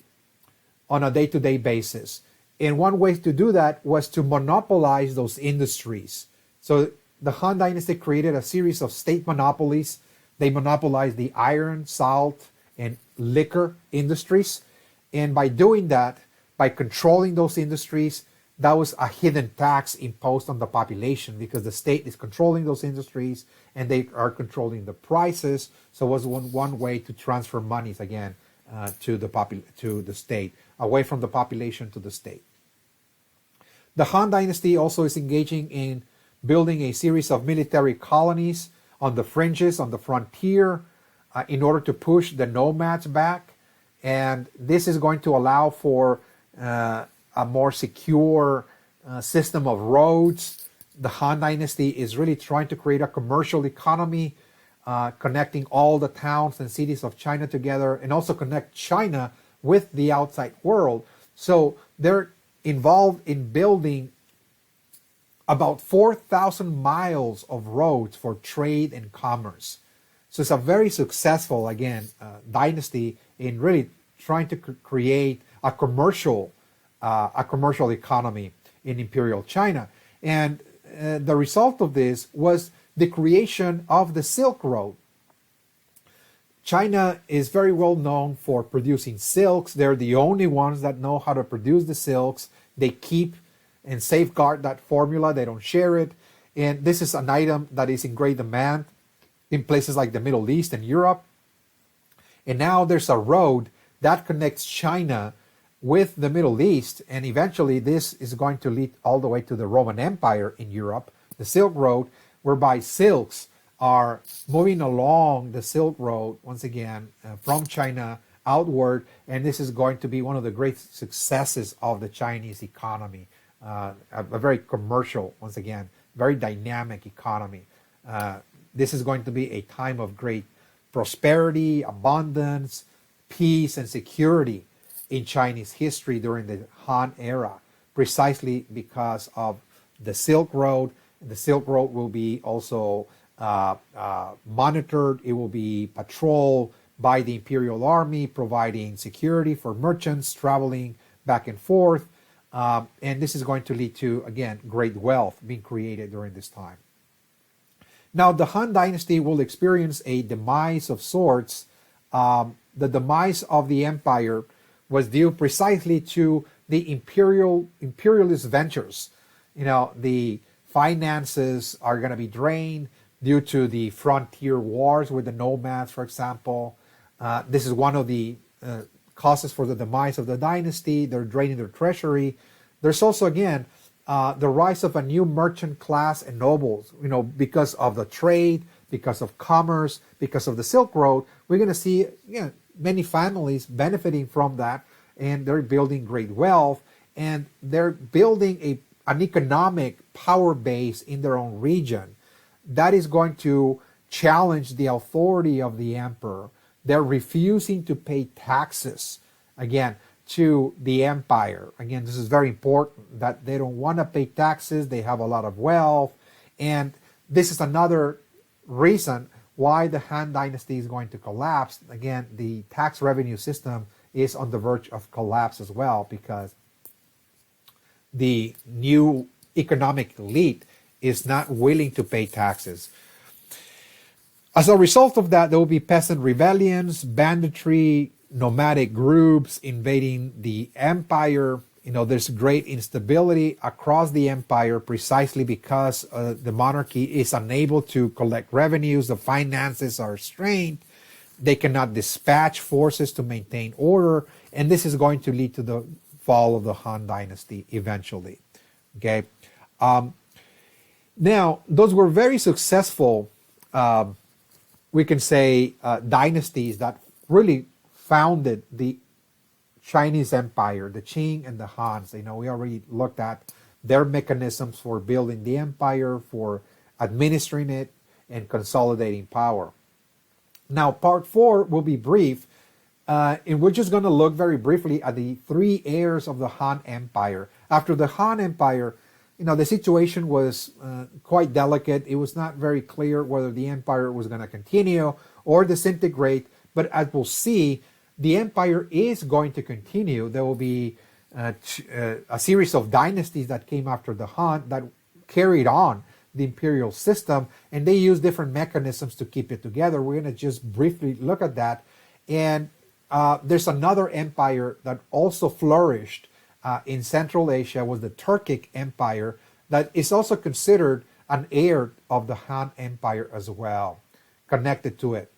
on a day-to-day basis. And one way to do that was to monopolize those industries. So the Han Dynasty created a series of state monopolies. They monopolized the iron, salt, and liquor industries. And by doing that, by controlling those industries, that was a hidden tax imposed on the population, because the state is controlling those industries and they are controlling the prices. So it was one way to transfer monies again to the state, away from the population to the state. The Han Dynasty also is engaging in building a series of military colonies on the fringes, on the frontier, in order to push the nomads back. And this is going to allow for a more secure system of roads. The Han Dynasty is really trying to create a commercial economy, connecting all the towns and cities of China together, and also connect China with the outside world. So they're involved in building about 4,000 miles of roads for trade and commerce. So it's a very successful, again, dynasty in really trying to create a commercial economy in Imperial China. And the result of this was the creation of the Silk Road. China is very well known for producing silks. They're the only ones that know how to produce the silks. They keep and safeguard that formula. They don't share it. And this is an item that is in great demand in places like the Middle East and Europe. And now there's a road that connects China with the Middle East. And eventually this is going to lead all the way to the Roman Empire in Europe, the Silk Road, whereby silks are moving along the Silk Road, once again, from China outward. And this is going to be one of the great successes of the Chinese economy. A very commercial, once again, very dynamic economy. This is going to be a time of great prosperity, abundance, peace, and security in Chinese history during the Han era, precisely because of the Silk Road. The Silk Road will be also monitored. It will be patrolled by the Imperial Army, providing security for merchants traveling back and forth. And this is going to lead to, again, great wealth being created during this time. Now, the Han Dynasty will experience a demise of sorts. The demise of the empire was due precisely to the imperialist ventures. The finances are going to be drained due to the frontier wars with the nomads, for example. This is one of the causes for the demise of the dynasty. They're draining their treasury. There's also, again, the rise of a new merchant class and nobles, because of the trade, because of commerce, because of the Silk Road. We're going to see many families benefiting from that. and they're building great wealth, and they're building an economic power base in their own region that is going to challenge the authority of the emperor. They're refusing to pay taxes, again, to the empire. Again, this is very important, that they don't want to pay taxes. They have a lot of wealth. And this is another reason why the Han Dynasty is going to collapse. Again, the tax revenue system is on the verge of collapse as well, because the new economic elite is not willing to pay taxes. As a result of that, there will be peasant rebellions, banditry, nomadic groups invading the empire. There's great instability across the empire precisely because the monarchy is unable to collect revenues. The finances are strained. They cannot dispatch forces to maintain order. And this is going to lead to the fall of the Han Dynasty eventually. Okay. Now, those were very successful, we can say, dynasties that really founded the Chinese Empire, the Qin and the Hans. We already looked at their mechanisms for building the empire, for administering it, and consolidating power. Now, part 4 will be brief, and we're just going to look very briefly at the 3 heirs of the Han Empire. After the Han Empire, the situation was quite delicate. It was not very clear whether the empire was going to continue or disintegrate, but as we'll see, the empire is going to continue. There will be a series of dynasties that came after the Han that carried on the imperial system, and they use different mechanisms to keep it together. We're going to just briefly look at that. And there's another empire that also flourished in Central Asia, was the Turkic Empire, that is also considered an heir of the Han Empire as well, connected to it.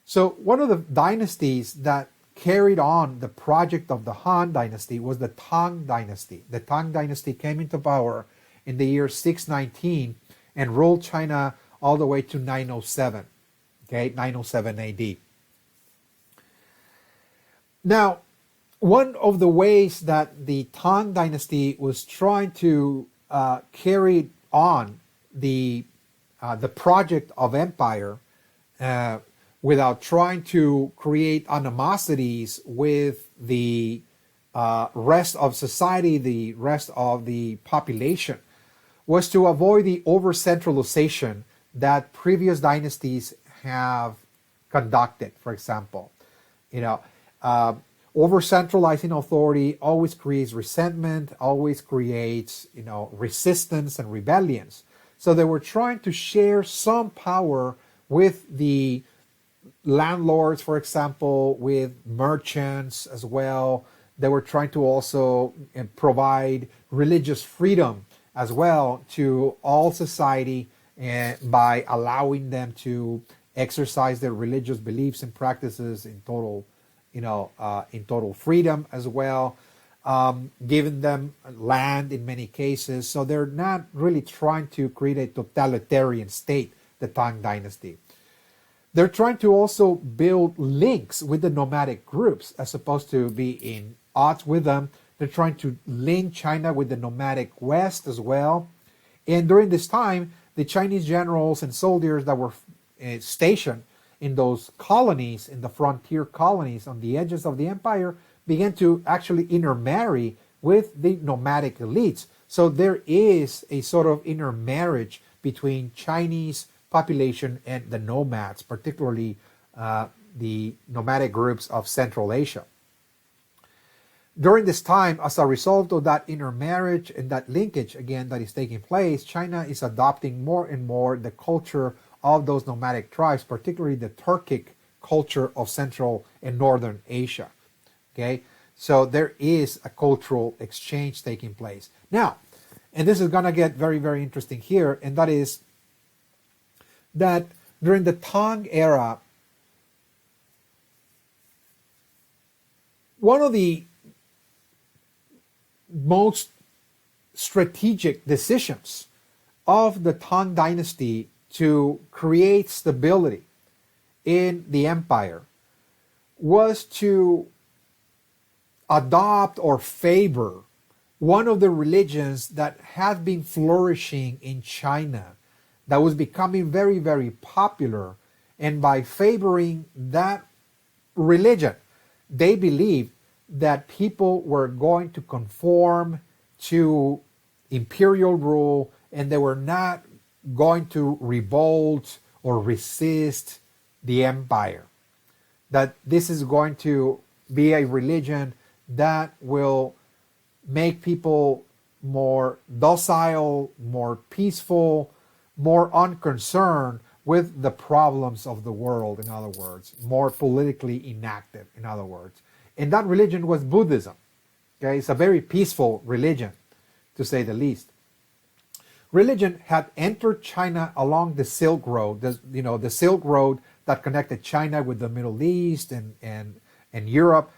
So one of the dynasties that carried on the project of the Han Dynasty was the Tang Dynasty. The Tang Dynasty came into power in the year 619 and ruled China all the way to 907, okay, 907 AD. Now, one of the ways that the Tang Dynasty was trying to carry on the project of empire without trying to create animosities with the rest of society, the rest of the population, was to avoid the over-centralization that previous dynasties have conducted. For example, over-centralizing authority always creates resentment, always creates, resistance and rebellions. So they were trying to share some power with the landlords, for example, with merchants as well. They were trying to also provide religious freedom as well to all society, by allowing them to exercise their religious beliefs and practices in total freedom as well, giving them land in many cases. So they're not really trying to create a totalitarian state, the Tang Dynasty. They're trying to also build links with the nomadic groups as opposed to be in odds with them. They're trying to link China with the nomadic West as well. And during this time, the Chinese generals and soldiers that were stationed in those colonies, in the frontier colonies on the edges of the empire, began to actually intermarry with the nomadic elites. So there is a sort of intermarriage between Chinese population and the nomads, particularly the nomadic groups of Central Asia. During this time, as a result of that intermarriage and that linkage, again, that is taking place, China is adopting more and more the culture of those nomadic tribes, particularly the Turkic culture of Central and Northern Asia. Okay, so there is a cultural exchange taking place. Now, and this is going to get very, very interesting here, and that is that during the Tang era, one of the most strategic decisions of the Tang Dynasty to create stability in the empire was to adopt or favor one of the religions that had been flourishing in China, that was becoming very, very popular. And by favoring that religion, they believed that people were going to conform to imperial rule, and they were not going to revolt or resist the empire. That this is going to be a religion that will make people more docile, more peaceful, more unconcerned with the problems of the world, in other words, more politically inactive, in other words. And that religion was Buddhism. Okay, it's a very peaceful religion, to say the least. Religion had entered China along the Silk Road, the Silk Road that connected China with the Middle East and Europe.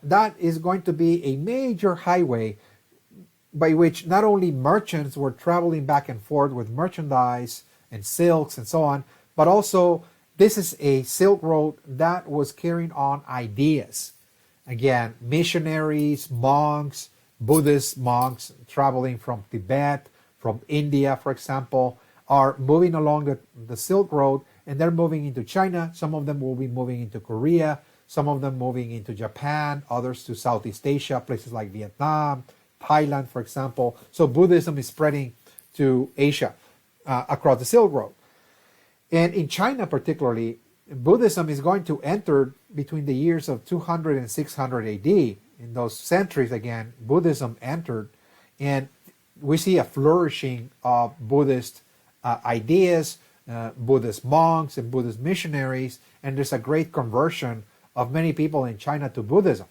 That is going to be a major highway by which not only merchants were traveling back and forth with merchandise and silks and so on, but also this is a Silk Road that was carrying on ideas. Again, missionaries, monks, Buddhist monks traveling from Tibet, from India, for example, are moving along the Silk Road, and they're moving into China. Some of them will be moving into Korea, some of them moving into Japan, others to Southeast Asia, places like Vietnam, Thailand, for example. So Buddhism is spreading to Asia across the Silk Road. And in China particularly, Buddhism is going to enter between the years of 200 and 600 AD. In those centuries, again, Buddhism entered, and we see a flourishing of Buddhist ideas, Buddhist monks and Buddhist missionaries, and there's a great conversion of many people in China to Buddhism.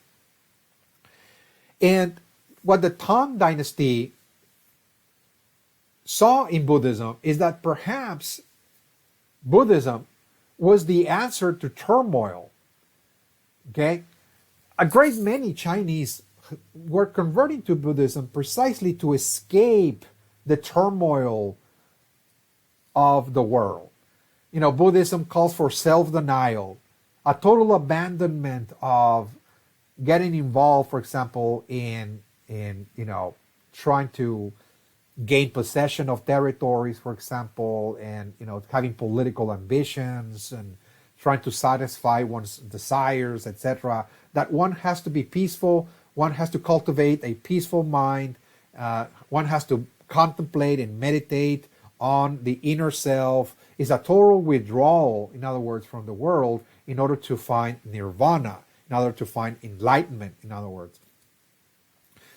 And what the Tang dynasty saw in Buddhism is that perhaps Buddhism was the answer to turmoil. Okay? A great many Chinese were converting to Buddhism precisely to escape the turmoil of the world. Buddhism calls for self-denial, a total abandonment of getting involved, for example, in trying to gain possession of territories, for example, and having political ambitions and trying to satisfy one's desires, etc. That one has to be peaceful, one has to cultivate a peaceful mind, one has to contemplate and meditate on the inner self. Is a total withdrawal, in other words, from the world in order to find nirvana, in order to find enlightenment, in other words.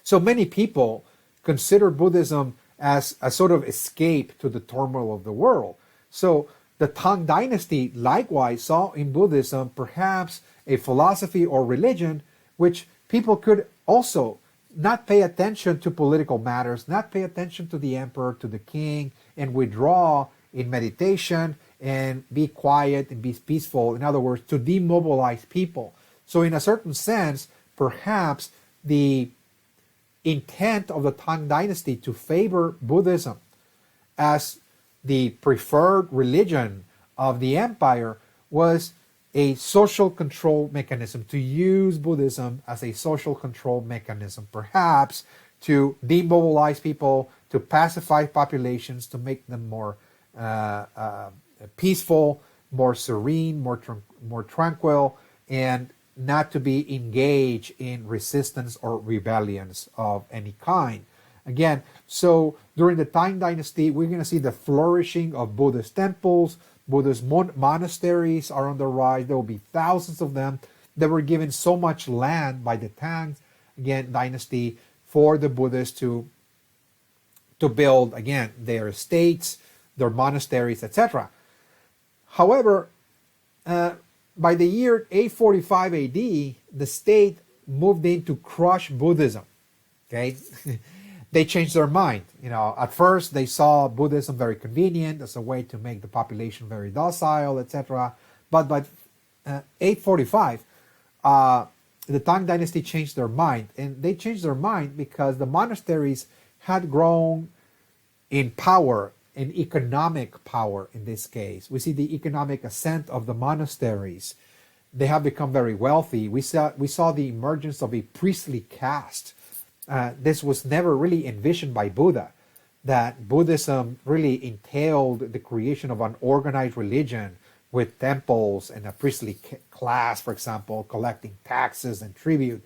So many people consider Buddhism as a sort of escape to the turmoil of the world. So the Tang dynasty likewise saw in Buddhism perhaps a philosophy or religion which people could also not pay attention to political matters, not pay attention to the emperor, to the king, and withdraw in meditation and be quiet and be peaceful. In other words, to demobilize people. So in a certain sense, perhaps the intent of the Tang dynasty to favor Buddhism as the preferred religion of the empire was a social control mechanism, to use Buddhism as a social control mechanism, perhaps to demobilize people, to pacify populations, to make them more peaceful, more serene, more tranquil, and not to be engaged in resistance or rebellions of any kind. Again, so during the Tang dynasty, we're going to see the flourishing of Buddhist temples. Buddhist monasteries are on the rise. There will be thousands of them. They were given so much land by the Tang, again, dynasty for the Buddhists to build, again, their estates, their monasteries, etc. However, by the year 845 AD, the state moved in to crush Buddhism. Okay, they changed their mind. At first they saw Buddhism very convenient as a way to make the population very docile, etc. But by 845, the Tang dynasty changed their mind, and they changed their mind because the monasteries had grown in power, in economic power in this case. We see the economic ascent of the monasteries. they have become very wealthy. We saw the emergence of a priestly caste. This was never really envisioned by Buddha, that Buddhism really entailed the creation of an organized religion with temples and a priestly class, for example, collecting taxes and tribute.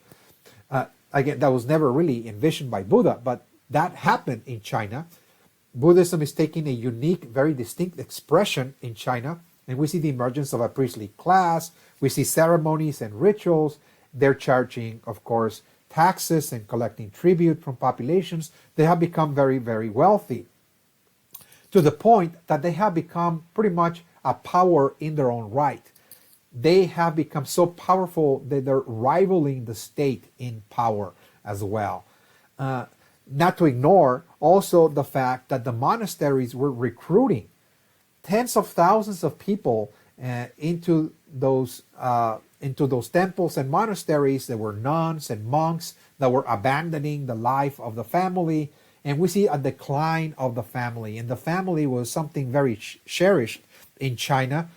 Again, that was never really envisioned by Buddha, but that happened in China. Buddhism is taking a unique, very distinct expression in China, and we see the emergence of a priestly class. We see ceremonies and rituals. They're charging, of course, taxes and collecting tribute from populations. They have become very, very wealthy, to the point that they have become pretty much a power in their own right. They have become so powerful that they're rivaling the state in power as well. Not to ignore also the fact that the monasteries were recruiting tens of thousands of people into those temples and monasteries. There were nuns and monks that were abandoning the life of the family, and we see a decline of the family. And the family was something very cherished in China.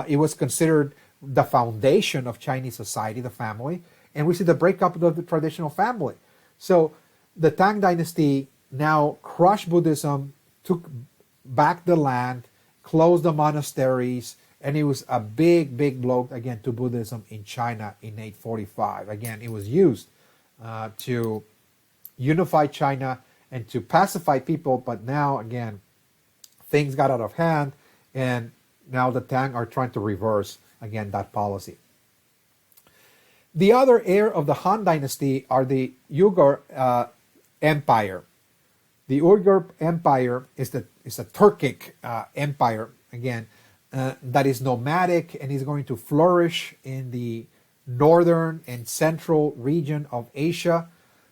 It was considered the foundation of Chinese society, the family, and we see the breakup of the traditional family. So the Tang dynasty now crushed Buddhism, took back the land, closed the monasteries, and it was a big, big blow again to Buddhism in China in 845. Again, it was used to unify China and to pacify people, but now again, things got out of hand, and now the Tang are trying to reverse again that policy. The other heir of the Han dynasty are the Uyghur Empire. The Uyghur Empire is a Turkic empire, again, that is nomadic and is going to flourish in the northern and central region of Asia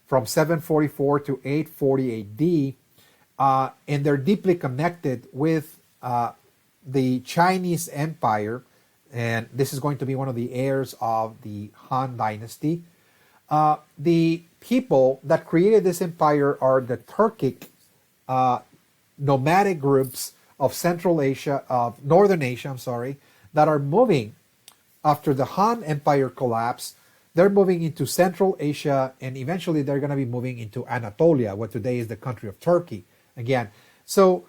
from 744 to 840 AD. And they're deeply connected with the Chinese Empire, and this is going to be one of the heirs of the Han dynasty. The people that created this empire are the Turkic nomadic groups of Central Asia, of Northern Asia, that are moving after the Han Empire collapse. They're moving into Central Asia, and eventually they're going to be moving into Anatolia, what today is the country of Turkey. Again, so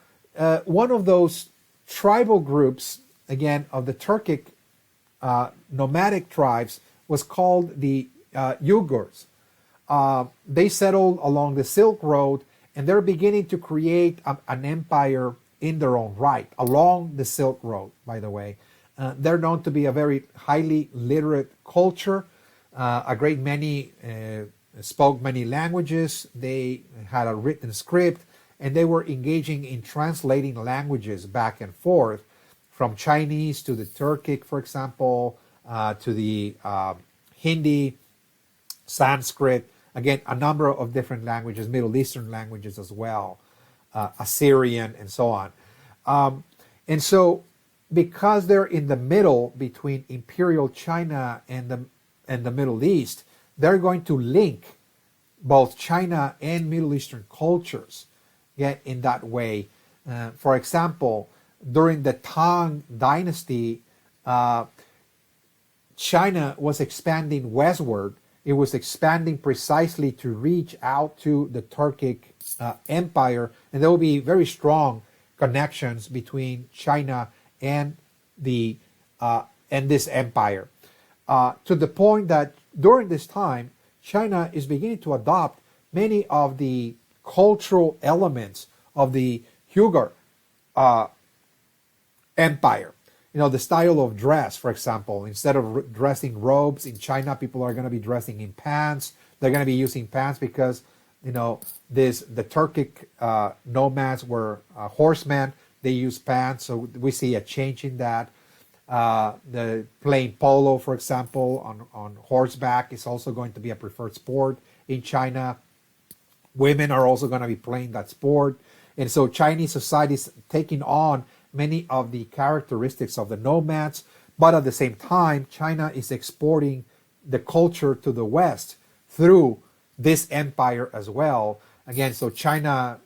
one of those tribal groups, again, of the Turkic nomadic tribes was called the Uyghurs. They settled along the Silk Road, and they're beginning to create an empire in their own right, along the Silk Road, by the way. They're known to be a very highly literate culture. A great many spoke many languages. They had a written script, and they were engaging in translating languages back and forth, from Chinese to the Turkic, for example, to the Hindi, Sanskrit, again, a number of different languages, Middle Eastern languages as well, Assyrian, and so on. And so, because they're in the middle between Imperial China and the Middle East, they're going to link both China and Middle Eastern cultures, in that way. For example, during the Tang dynasty, China was expanding westward. It was expanding precisely to reach out to the Turkic Empire, and there will be very strong connections between China and this empire, to the point that during this time, China is beginning to adopt many of the cultural elements of the Uyghur Empire. The style of dress, for example, instead of dressing robes in China, people are going to be dressing in pants. They're going to be using pants because, the Turkic nomads were horsemen. They use pants, so we see a change in that. The playing polo, for example, on horseback is also going to be a preferred sport in China. Women are also going to be playing that sport. And so Chinese society is taking on many of the characteristics of the nomads, but at the same time, China is exporting the culture to the West through this empire as well. Again, so China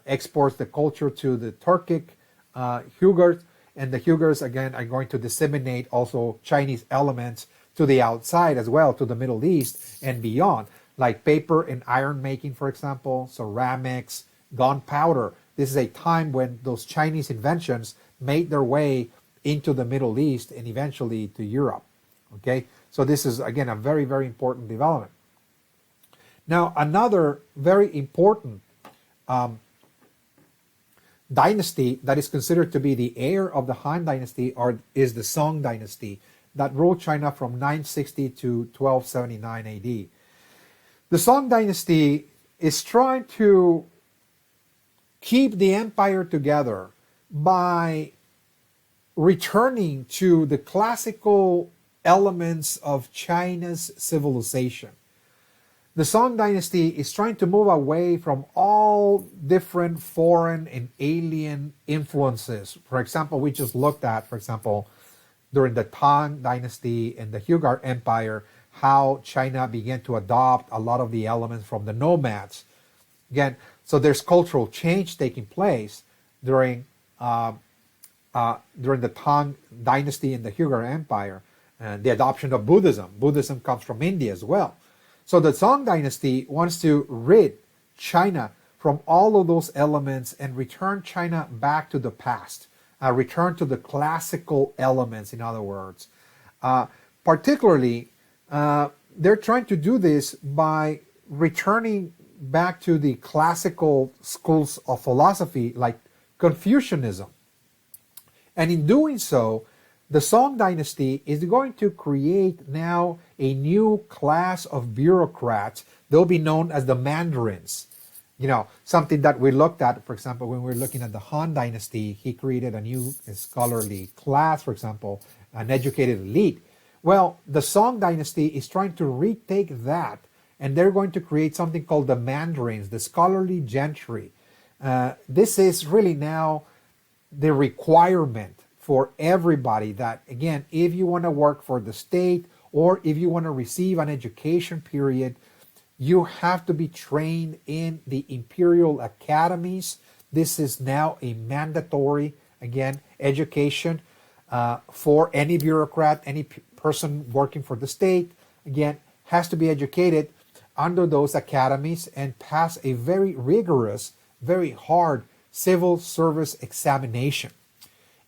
exports the culture to the Turkic Uyghurs, and the Uyghurs again are going to disseminate also Chinese elements to the outside as well, to the Middle East and beyond, like paper and iron making, for example, ceramics, gunpowder. This is a time when those Chinese inventions made their way into the Middle East and eventually to Europe. Okay, so this is again a very, very important development. Now, another very important dynasty that is considered to be the heir of the Han dynasty is the Song dynasty that ruled China from 960 to 1279 AD. The Song dynasty is trying to keep the empire together by returning to the classical elements of China's civilization. The Song dynasty is trying to move away from all different foreign and alien influences. For example, we just looked at, for example, during the Tang dynasty and the Uyghur Empire, how China began to adopt a lot of the elements from the nomads. Again, so there's cultural change taking place during the Tang dynasty and the Uyghur Empire, and the adoption of Buddhism. Buddhism comes from India as well. So the Song dynasty wants to rid China from all of those elements and return China back to the past, return to the classical elements, in other words. Particularly, they're trying to do this by returning back to the classical schools of philosophy like Confucianism. And in doing so, the Song dynasty is going to create now a new class of bureaucrats. They'll be known as the mandarins. You know, something that we looked at, for example, when we were looking at the Han dynasty, he created a new scholarly class, for example, an educated elite. Well, the Song dynasty is trying to retake that, and they're going to create something called the mandarins, the scholarly gentry. This is really now the requirement for everybody that, again, if you want to work for the state or if you want to receive an education period, you have to be trained in the imperial academies. This is now a mandatory, again, education for any bureaucrat, any person working for the state, again, has to be educated under those academies and pass a very rigorous, very hard civil service examination.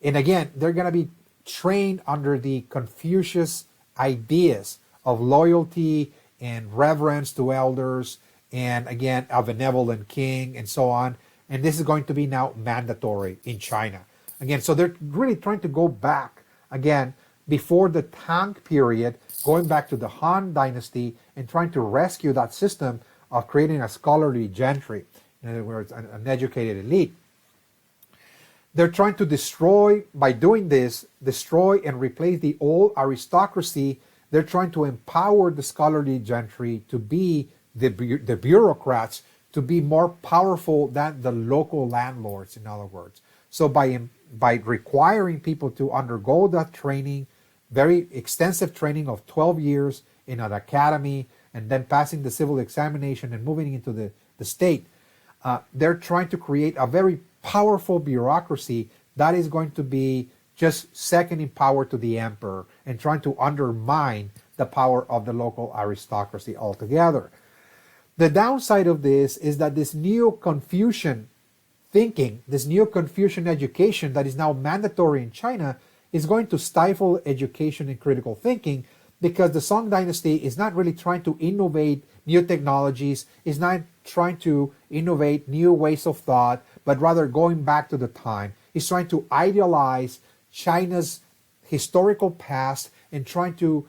And again, they're going to be trained under the Confucius ideas of loyalty and reverence to elders, and again, a benevolent king, and so on. And this is going to be now mandatory in China. Again, so they're really trying to go back, again, before the Tang period, going back to the Han dynasty and trying to rescue that system of creating a scholarly gentry, in other words, an educated elite. They're trying to destroy, by doing this, destroy and replace the old aristocracy. They're trying to empower the scholarly gentry to be the bureaucrats, to be more powerful than the local landlords, in other words. So by requiring people to undergo that training, very extensive training of 12 years in an academy, and then passing the civil examination and moving into the state, they're trying to create a very powerful bureaucracy that is going to be just second in power to the emperor and trying to undermine the power of the local aristocracy altogether. The downside of this is that this new Confucian thinking, this new Confucian education that is now mandatory in China is going to stifle education and critical thinking, because the Song dynasty is not really trying to innovate new technologies, is not trying to innovate new ways of thought, but rather going back to the time. Is trying to idealize China's historical past and trying to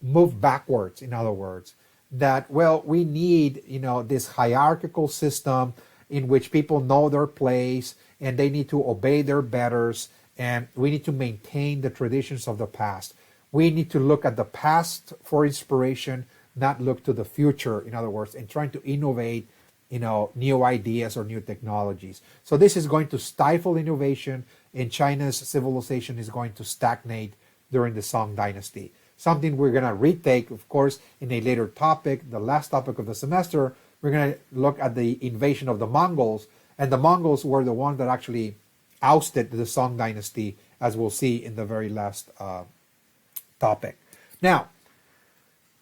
move backwards, in other words. That, well, we need, this hierarchical system in which people know their place and they need to obey their betters, and we need to maintain the traditions of the past. We need to look at the past for inspiration, not look to the future, in other words, and trying to innovate, new ideas or new technologies. So this is going to stifle innovation, and China's civilization is going to stagnate during the Song dynasty. Something we're going to retake, of course, in a later topic, the last topic of the semester. We're going to look at the invasion of the Mongols, and the Mongols were the ones that actually ousted the Song dynasty, as we'll see in the very last topic. Now,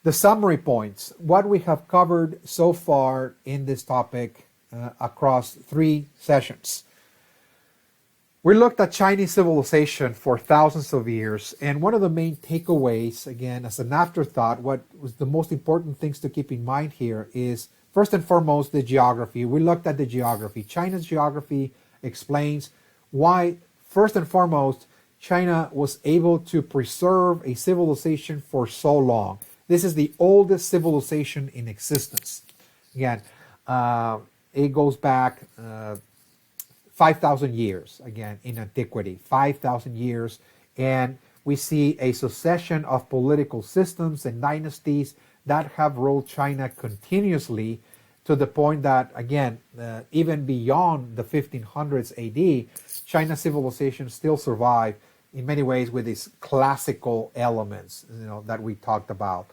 the summary points, what we have covered so far in this topic across 3 sessions. We looked at Chinese civilization for thousands of years, and one of the main takeaways, again, as an afterthought, what was the most important things to keep in mind here is, first and foremost, the geography. We looked at the geography. China's geography explains why, first and foremost, China was able to preserve a civilization for so long. This is the oldest civilization in existence. Again, it goes back 5,000 years, again, in antiquity, 5,000 years. And we see a succession of political systems and dynasties that have ruled China continuously to the point that, again, even beyond the 1500s AD, China's civilization still survived in many ways with these classical elements, that we talked about.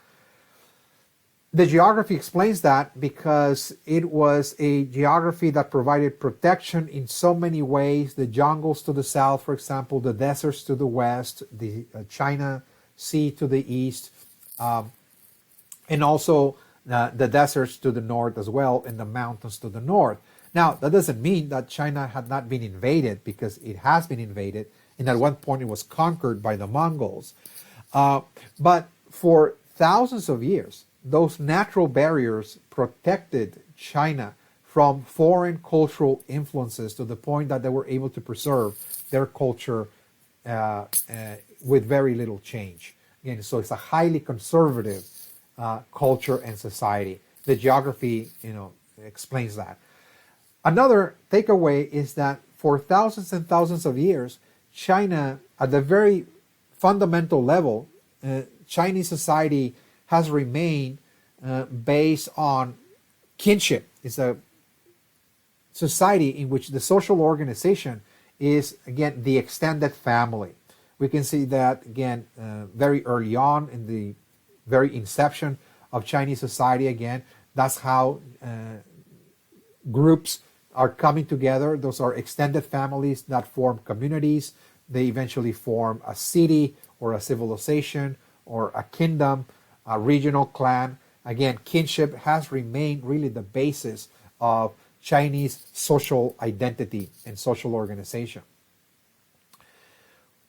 The geography explains that because it was a geography that provided protection in so many ways. The jungles to the south, for example, the deserts to the west, the China Sea to the east, and also the deserts to the north as well, and the mountains to the north. Now, that doesn't mean that China had not been invaded, because it has been invaded, and at one point it was conquered by the Mongols. But for thousands of years, those natural barriers protected China from foreign cultural influences to the point that they were able to preserve their culture with very little change. Again, so it's a highly conservative culture and society. The geography, explains that. Another takeaway is that for thousands and thousands of years, China, at the very fundamental level, Chinese society has remained based on kinship. It's a society in which the social organization is, again, the extended family. We can see that, again, very early on in the very inception of Chinese society. Again, that's how groups are coming together. Those are extended families that form communities. They eventually form a city or a civilization or a kingdom, a regional clan. Again, kinship has remained really the basis of Chinese social identity and social organization.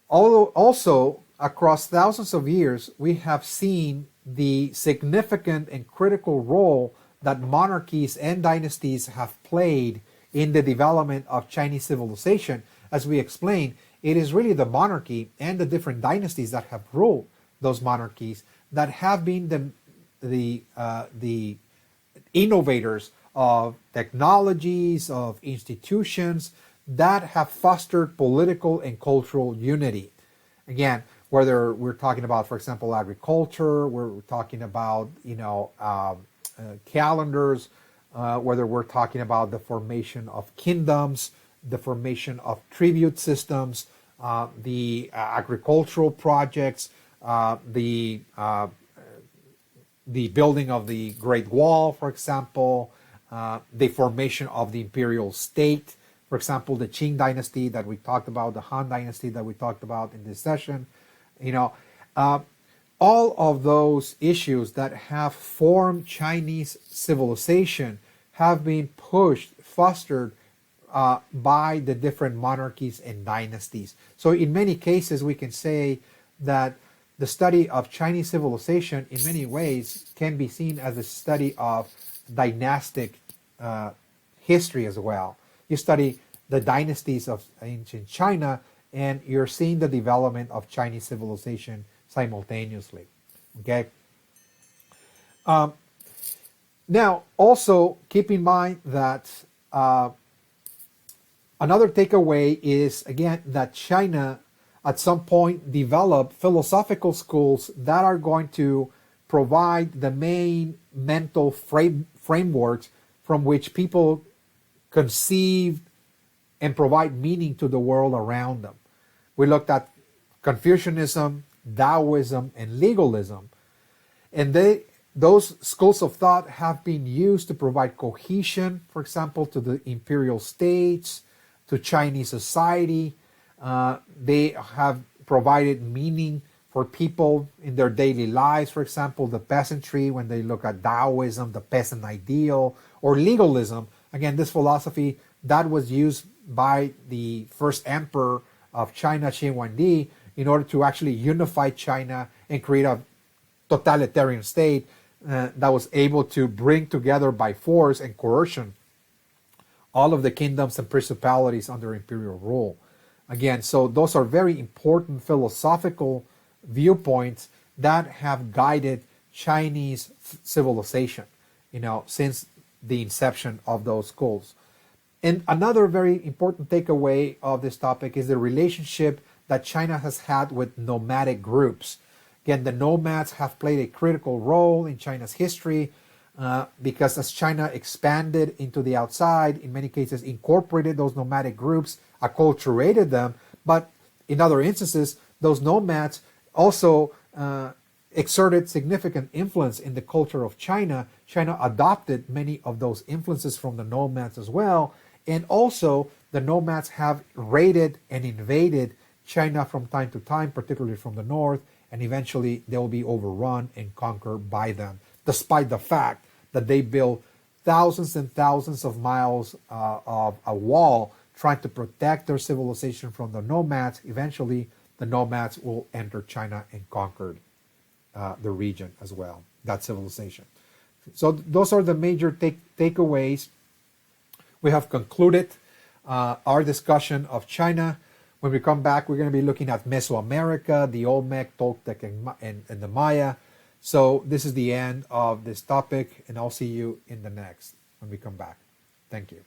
Although also, across thousands of years, we have seen the significant and critical role that monarchies and dynasties have played in the development of Chinese civilization. As we explained, it is really the monarchy and the different dynasties that have ruled those monarchies that have been the innovators of technologies, of institutions that have fostered political and cultural unity. Again, whether we're talking about, for example, agriculture, we're talking about calendars, whether we're talking about the formation of kingdoms, the formation of tribute systems, the agricultural projects, the building of the Great Wall, for example, the formation of the imperial state, for example, the Qin dynasty that we talked about, the Han dynasty that we talked about in this session. All of those issues that have formed Chinese civilization have been pushed, fostered by the different monarchies and dynasties. So in many cases, we can say that the study of Chinese civilization in many ways can be seen as a study of dynastic history as well. You study the dynasties of ancient China, and you're seeing the development of Chinese civilization simultaneously. Okay. Now, also keep in mind that another takeaway is, again, that China at some point developed philosophical schools that are going to provide the main mental frameworks from which people conceive and provide meaning to the world around them. We looked at Confucianism, Taoism, and legalism, and those schools of thought have been used to provide cohesion, for example, to the imperial states, to Chinese society. They have provided meaning for people in their daily lives. For example, the peasantry, when they look at Taoism, the peasant ideal, or legalism. Again, this philosophy that was used by the first emperor of China, Qin and Han, in order to actually unify China and create a totalitarian state that was able to bring together by force and coercion all of the kingdoms and principalities under imperial rule. Again, so those are very important philosophical viewpoints that have guided Chinese civilization, since the inception of those schools. And another very important takeaway of this topic is the relationship that China has had with nomadic groups. Again, the nomads have played a critical role in China's history because as China expanded into the outside, in many cases incorporated those nomadic groups, acculturated them, but in other instances, those nomads also exerted significant influence in the culture of China. China adopted many of those influences from the nomads as well. And also, the nomads have raided and invaded China from time to time, particularly from the north, and eventually they'll be overrun and conquered by them, despite the fact that they built thousands and thousands of miles of a wall trying to protect their civilization from the nomads. Eventually, the nomads will enter China and conquer the region as well, that civilization. So those are the major takeaways. We have concluded our discussion of China. When we come back, we're going to be looking at Mesoamerica, the Olmec, Toltec, and the Maya. So this is the end of this topic, and I'll see you in the next when we come back. Thank you.